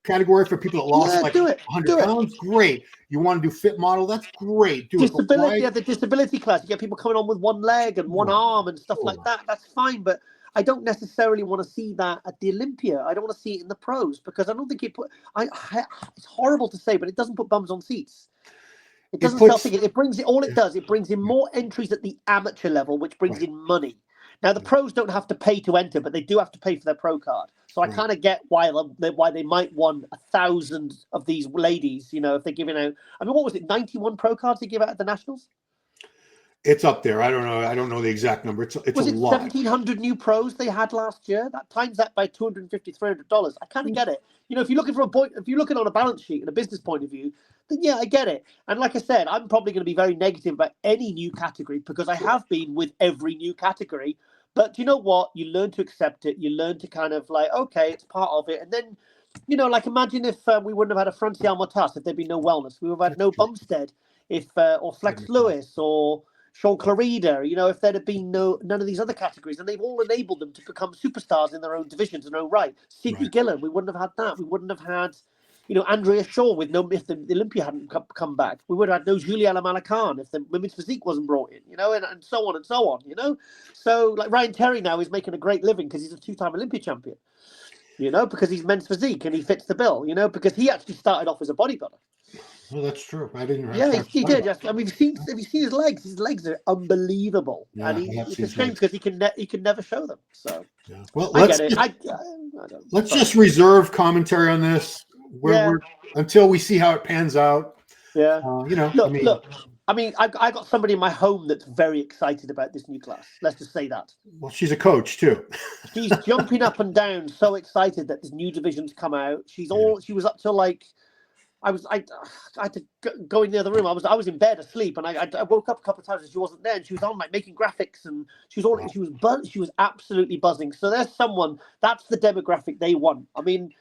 category for people that lost 100 pounds? Great. You want to do fit model? That's great. The disability class. You get people coming on with one leg and one arm and stuff like that. That's fine, but I don't necessarily want to see that at the Olympia. I don't want to see it in the pros because I don't think it's horrible to say, but it doesn't put bums on seats. It doesn't sell tickets. It brings in more entries at the amateur level, which brings in money. Now the pros don't have to pay to enter, but they do have to pay for their pro card. So I kind of get why they might want 1,000 of these ladies. You know, if they're giving out, I mean, what was it? 91 pro cards they give out at the nationals. It's up there. I don't know. I don't know the exact number. It's a lot. 1,700 new pros they had last year? That times that by $250, $300. I kind of get it. You know, if you're looking on a balance sheet and a business point of view, then yeah, I get it. And like I said, I'm probably going to be very negative about any new category because I have been with every new category. But you know what? You learn to accept it. You learn to kind of like, okay, it's part of it. And then, you know, like imagine if we wouldn't have had a Franciel Motas, if there'd been no wellness. We would have had no Bumstead, or Flex Lewis or Shaun Clarida, you know, if there'd have been none of these other categories, and they've all enabled them to become superstars in their own divisions in their own right. Sidney Gillen, we wouldn't have had that. We wouldn't have had, you know, Andrea Shaw if the Olympia hadn't come back. We would have had no Juliana Malacan if the women's physique wasn't brought in, you know, and so on and so on, you know. So like Ryan Terry now is making a great living because he's a 2-time Olympia champion, you know, because he's men's physique and he fits the bill, you know, because he actually started off as a bodybuilder. Well, that's true. I didn't. Yeah, he did. I mean, have you seen his legs? His legs are unbelievable, and it's a shame because he can never show them. So, well, I get it. Let's just reserve commentary on this until we see how it pans out. Yeah, you know. Look. I mean, I got somebody in my home that's very excited about this new class. Let's just say that. Well, she's a coach too. She's jumping up and down, so excited that this new division's come out. She was up till like. I had to go in the other room. I was in bed asleep, and I woke up a couple of times and she wasn't there. And she was on like making graphics, and she was absolutely buzzing. So there's someone that's the demographic they want. I mean,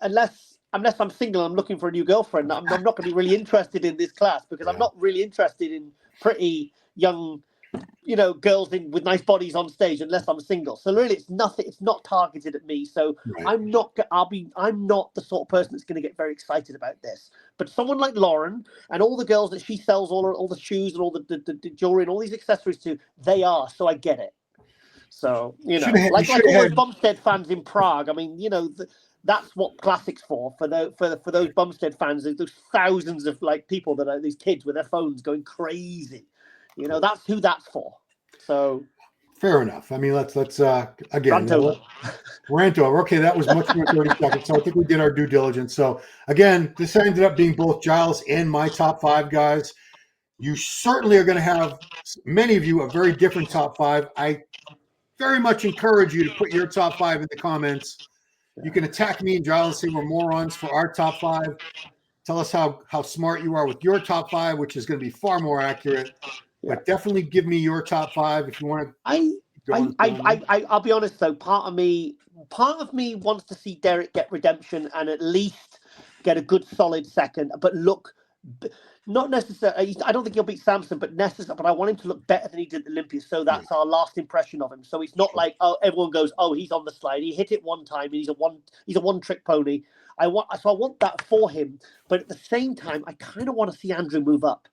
unless I'm single, I'm looking for a new girlfriend. I'm not going to be really interested in this class because I'm not really interested in pretty young, you know, girls with nice bodies on stage unless I'm single. So really, it's nothing. It's not targeted at me. So I'm not the sort of person that's going to get very excited about this. But someone like Lauren and all the girls that she sells all the shoes and all the jewelry and all these accessories to, they are. So I get it. So you know, like all those Bumstead fans in Prague. I mean, you know. That's what Classic's for those Bumstead fans. There's those thousands of like people that are these kids with their phones going crazy. You know, that's who that's for. So Fair enough. I mean, let's again, Rant over. rant over. Okay, that was much more 30 seconds. So I think we did our due diligence. So again, this ended up being both Giles and my top 5 guys. You certainly are going to have, many of you, a very different top 5. I very much encourage you to put your top 5 in the comments. You can attack me and Giles, say we're morons for our top 5. Tell us how smart you are with your top 5, which is going to be far more accurate. Yeah. But definitely give me your top 5 if you want to. I'll be honest though. Part of me wants to see Derek get redemption and at least get a good solid second. But look, not necessarily. I don't think he'll beat Samson, but I want him to look better than he did at Olympia. So that's our last impression of him. So it's not like everyone goes, he's on the slide. He hit it one time and he's a one trick pony. I want that for him. But at the same time, I kind of want to see Andrew move up,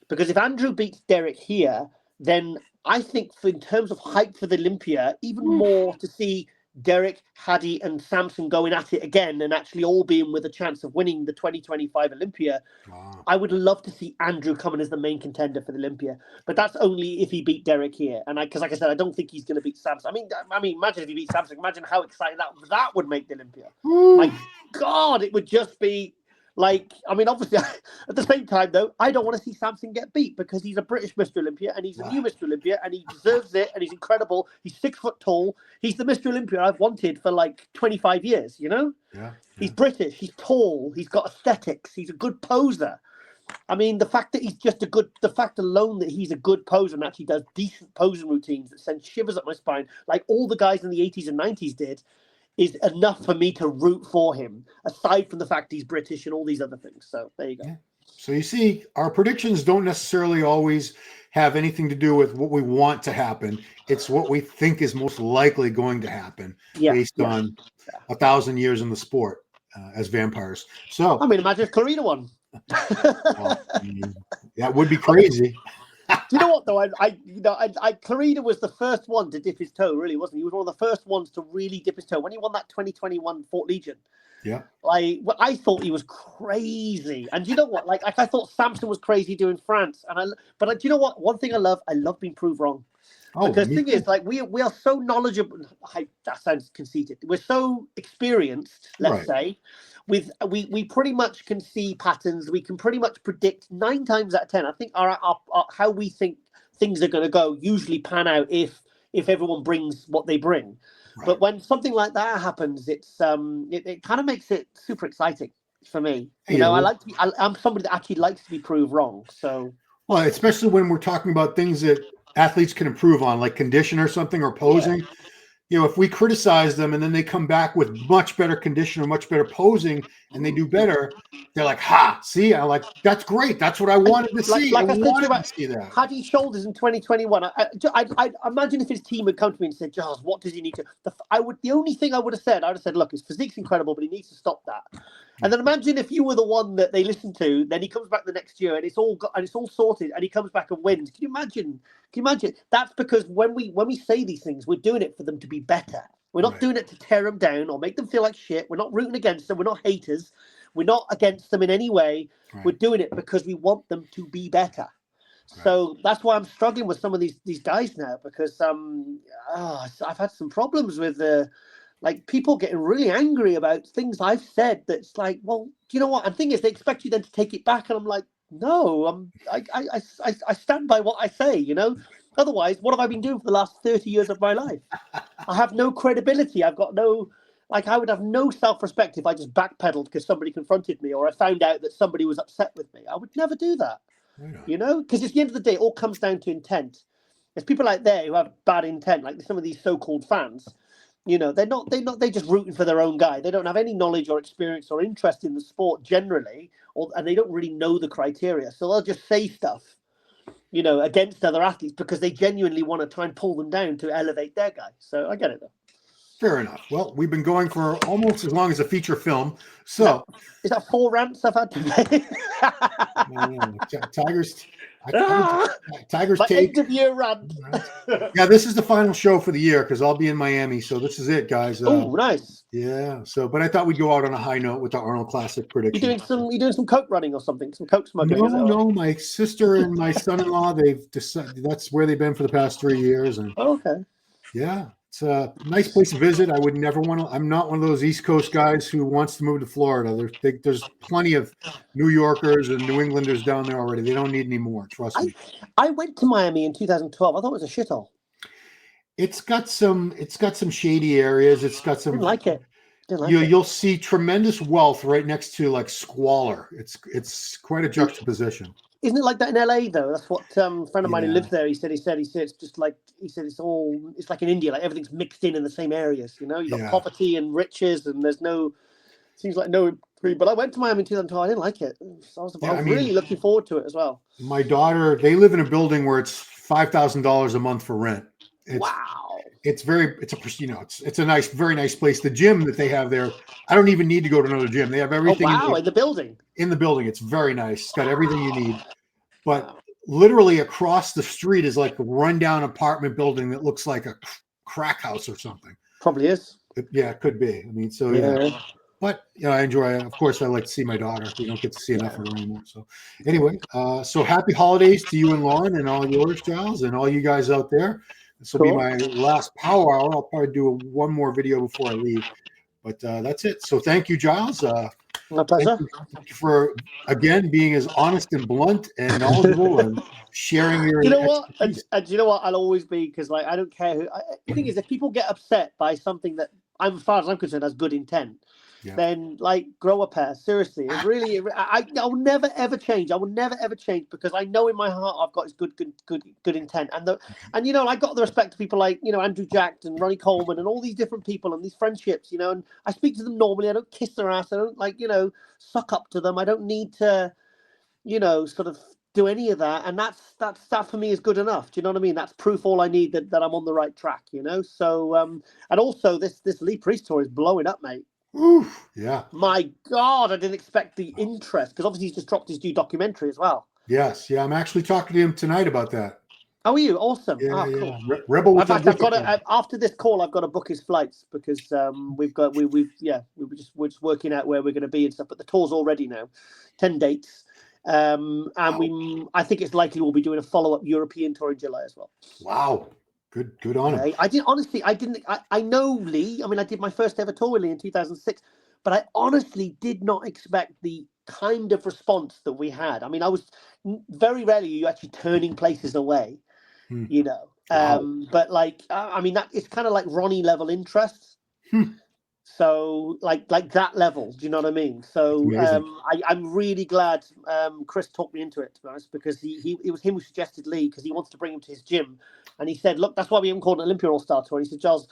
because if Andrew beats Derek here, then I think in terms of hype for the Olympia, even more to see Derek, Hadi, and Samson going at it again and actually all being with a chance of winning the 2025 Olympia. Wow. I would love to see Andrew coming as the main contender for the Olympia, but that's only if he beat Derek here. And because, like I said, I don't think he's going to beat Samson. I mean, imagine if he beat Samson. Imagine how exciting that would make the Olympia. My God, it would just be. Obviously, at the same time, though, I don't want to see Samson get beat because he's a British Mr. Olympia and he's a new Mr. Olympia and he deserves it and he's incredible. He's 6 foot tall. He's the Mr. Olympia I've wanted for 25 years, Yeah. He's British. He's tall. He's got aesthetics. He's a good poser. I mean, the fact alone that he's a good poser and actually does decent posing routines that send shivers up my spine, like all the guys in the 80s and 90s did, is enough for me to root for him, aside from the fact he's British and all these other things. So there you go. Yeah. So you see, our predictions don't necessarily always have anything to do with what we want to happen. It's what we think is most likely going to happen based on 1,000 years in the sport as vampires. So imagine if Clarida won. That would be crazy. Do you know what though? Clarida was the first one to dip his toe. Really, wasn't he? He was one of the first ones to really dip his toe when he won that 2021 Fort Legion. Yeah. I thought he was crazy, and you know what? I thought Samson was crazy doing France, but do you know what? One thing I love being proved wrong. Because the thing is, we are so knowledgeable. That sounds conceited. We're so experienced, let's say. We pretty much can see patterns. We can pretty much predict 9 times out of 10. I think our how we think things are going to go usually pan out if everyone brings what they bring. Right. But when something like that happens, it's it kind of makes it super exciting for me. I'm somebody that actually likes to be proved wrong. So especially when we're talking about things that athletes can improve on, like condition or something, or posing. Yeah. If we criticize them and then they come back with much better condition or much better posing and they do better, they're like, see, that's great. That's what I wanted to see. I wanted to see that. Hadi's shoulders in 2021. I imagine if his team had come to me and said, Giles, what does he need to? The only thing I would have said, look, his physique's incredible, but he needs to stop that. And then imagine if you were the one that they listened to, then he comes back the next year and it's all sorted and he comes back and wins. Can you imagine? That's because when we say these things, we're doing it for them to be better. We're not doing it to tear them down or make them feel like shit. We're not rooting against them. We're not haters. We're not against them in any way. Right. We're doing it because we want them to be better. Right. So that's why I'm struggling with some of these guys now, because I've had some problems with people getting really angry about things I've said. That's like, well, do you know what? And the thing is, they expect you then to take it back, and I'm like, no, I stand by what I say, Otherwise, what have I been doing for the last 30 years of my life? I have no credibility. I've got no, I would have no self-respect if I just backpedaled because somebody confronted me or I found out that somebody was upset with me. I would never do that, because at the end of the day, it all comes down to intent. There's people out there who have bad intent, like some of these so-called fans. They're just rooting for their own guy. They don't have any knowledge or experience or interest in the sport generally, and they don't really know the criteria. So they'll just say stuff, against other athletes because they genuinely want to try and pull them down to elevate their guy. So I get it though. Fair enough. Well, we've been going for almost as long as a feature film. So is that 4 rants I've had today? Tigers. Tiger's My Take. end of year rant. Yeah, this is the final show for the year because I'll be in Miami. So this is it, guys. Oh, nice. Yeah. So, but I thought we'd go out on a high note with the Arnold Classic prediction. You doing some coke running or something? Some coke smuggling? No. My sister and my son-in-law, they've decided that's where they've been for the past 3 years, and okay. yeah, it's a nice place to visit. I would never want to. I'm not one of those East Coast guys who wants to move to Florida. There's plenty of New Yorkers and New Englanders down there already. They don't need any more. Trust me. I went to Miami in 2012. I thought it was a shithole. It's got some shady areas. It's got some. Didn't like it. You'll see tremendous wealth right next to like squalor. It's quite a juxtaposition. Isn't it like that in LA though? That's what a friend of mine who lives there. He said it's just like it's like in India, like everything's mixed in the same areas. You know, you've got poverty and riches, and there's seems like no. But I went to Miami in 2012. I didn't like it. So I was really looking forward to it as well. My daughter, they live in a building where it's $5,000 a month for rent. Wow. It's a nice, very nice place. The gym that they have there, I don't even need to go to another gym. They have everything. Oh, wow, in the building. In the building. It's very nice. It's got everything you need. But literally across the street is like a rundown apartment building that looks like a crack house or something. Probably is. It could be. I mean, so yeah. But I enjoy it. Of course, I like to see my daughter. We don't get to see enough of her anymore. So anyway, so happy holidays to you and Lauren and all yours, Giles, and all you guys out there. This will be my last power hour. I'll probably do one more video before I leave. But that's it. So thank you, Giles. My pleasure. Thank you for, again, being as honest and blunt and knowledgeable and sharing your expertise. And you know what? I'll always be, because like I don't care who. The thing is, if people get upset by something that, as far as I'm concerned, has good intent, then like grow a pair. Seriously, it really. I will never ever change. I will never ever change because I know in my heart I've got good intent. And I got the respect of people like Andrew Jack and Ronnie Coleman and all these different people and these friendships. And I speak to them normally. I don't kiss their ass. I don't suck up to them. I don't need to sort of do any of that. And that for me is good enough. Do you know what I mean? That's proof all I need that I'm on the right track. So and also this Lee Priest tour is blowing up, mate. Oof, yeah. My God, I didn't expect the interest because obviously he's just dropped his new documentary as well. Yes, yeah. I'm actually talking to him tonight about that. How are you? Awesome. Yeah, cool. Rebel. In fact, I've got to, after this call, I've got to book his flights because we're just working out where we're going to be and stuff. But the tour's all ready now, 10 dates, and I think it's likely we'll be doing a follow-up European tour in July as well. Wow. Good on him. I know Lee. I mean, I did my first ever tour with Lee in 2006, but I honestly did not expect the kind of response that we had. I mean, I was very rarely you actually turning places away, Wow. but like, I mean, that it's kind of like Ronnie level interest. So like that level, do you know what I mean? So I'm really glad Chris talked me into it, to be honest, because it was him who suggested Lee because he wants to bring him to his gym. And he said, look, that's why we haven't called it Olympia All-Star Tour. He said, Giles,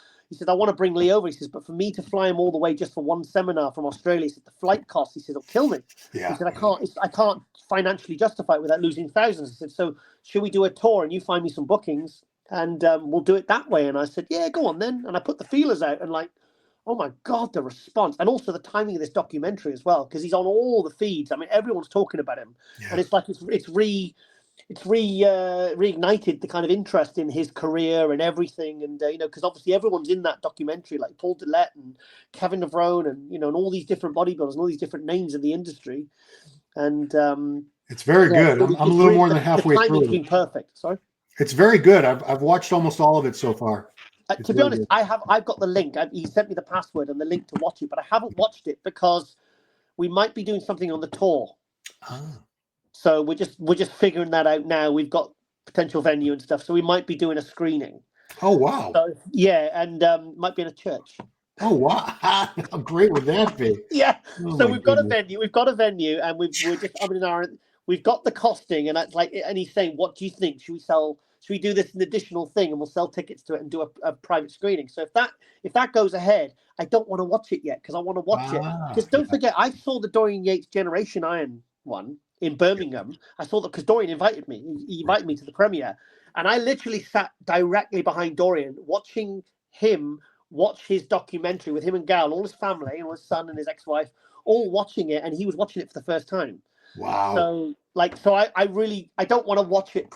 I want to bring Lee over. He says, but for me to fly him all the way just for one seminar from Australia, he said, the flight cost, he said, it'll kill me. Yeah. He said, I can't financially justify it without losing thousands. He said, so should we do a tour and you find me some bookings and we'll do it that way? And I said, yeah, go on then. And I put the feelers out and like, oh my God, the response. And also the timing of this documentary as well, because he's on all the feeds. I mean, everyone's talking about him. Yeah. And it's like it's reignited the kind of interest in his career and everything. And, because obviously everyone's in that documentary, like Paul Dillette and Kevin Nevrone and, and all these different bodybuilders and all these different names in the industry. And it's very good. I'm a little more than halfway through. The timing's been perfect. Sorry? It's very good. I've watched almost all of it so far. To be honest, I've got the link. He sent me the password and the link to watch it, but I haven't watched it because we might be doing something on the tour. So we're just figuring that out now. We've got potential venue and stuff, so we might be doing a screening. Oh wow! So, yeah, and might be in a church. Oh wow! How great would that be? Yeah. Oh, so we've got a venue. We've got a venue, and we're just we've got the costing, and that's like, and he's saying, "What do you think? Should we do this an additional thing and we'll sell tickets to it and do a private screening?" So if that goes ahead, I don't want to watch it yet because I want to watch it. Because don't forget, I saw the Dorian Yates Generation Iron one in Birmingham. I saw that because Dorian invited me. He invited me to the premiere. And I literally sat directly behind Dorian watching him watch his documentary with him and Gal, all his family, his son and his ex-wife, all watching it. And he was watching it for the first time. Wow. So like, so I don't want to watch it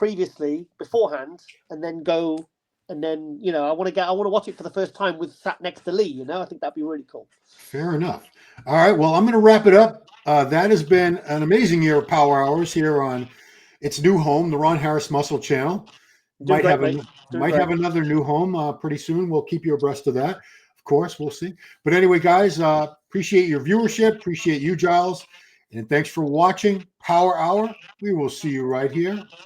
beforehand, and then go, and then, you know, I want to watch it for the first time with sat next to Lee, you know. I think that'd be really cool. Fair enough. All right. Well, I'm going to wrap it up. That has been an amazing year of Power Hours here on its new home, the Ron Harris Muscle Channel. Doing great, mate. Might have another new home pretty soon. We'll keep you abreast of that. Of course, we'll see. But anyway, guys, appreciate your viewership. Appreciate you, Giles. And thanks for watching Power Hour. We will see you right here next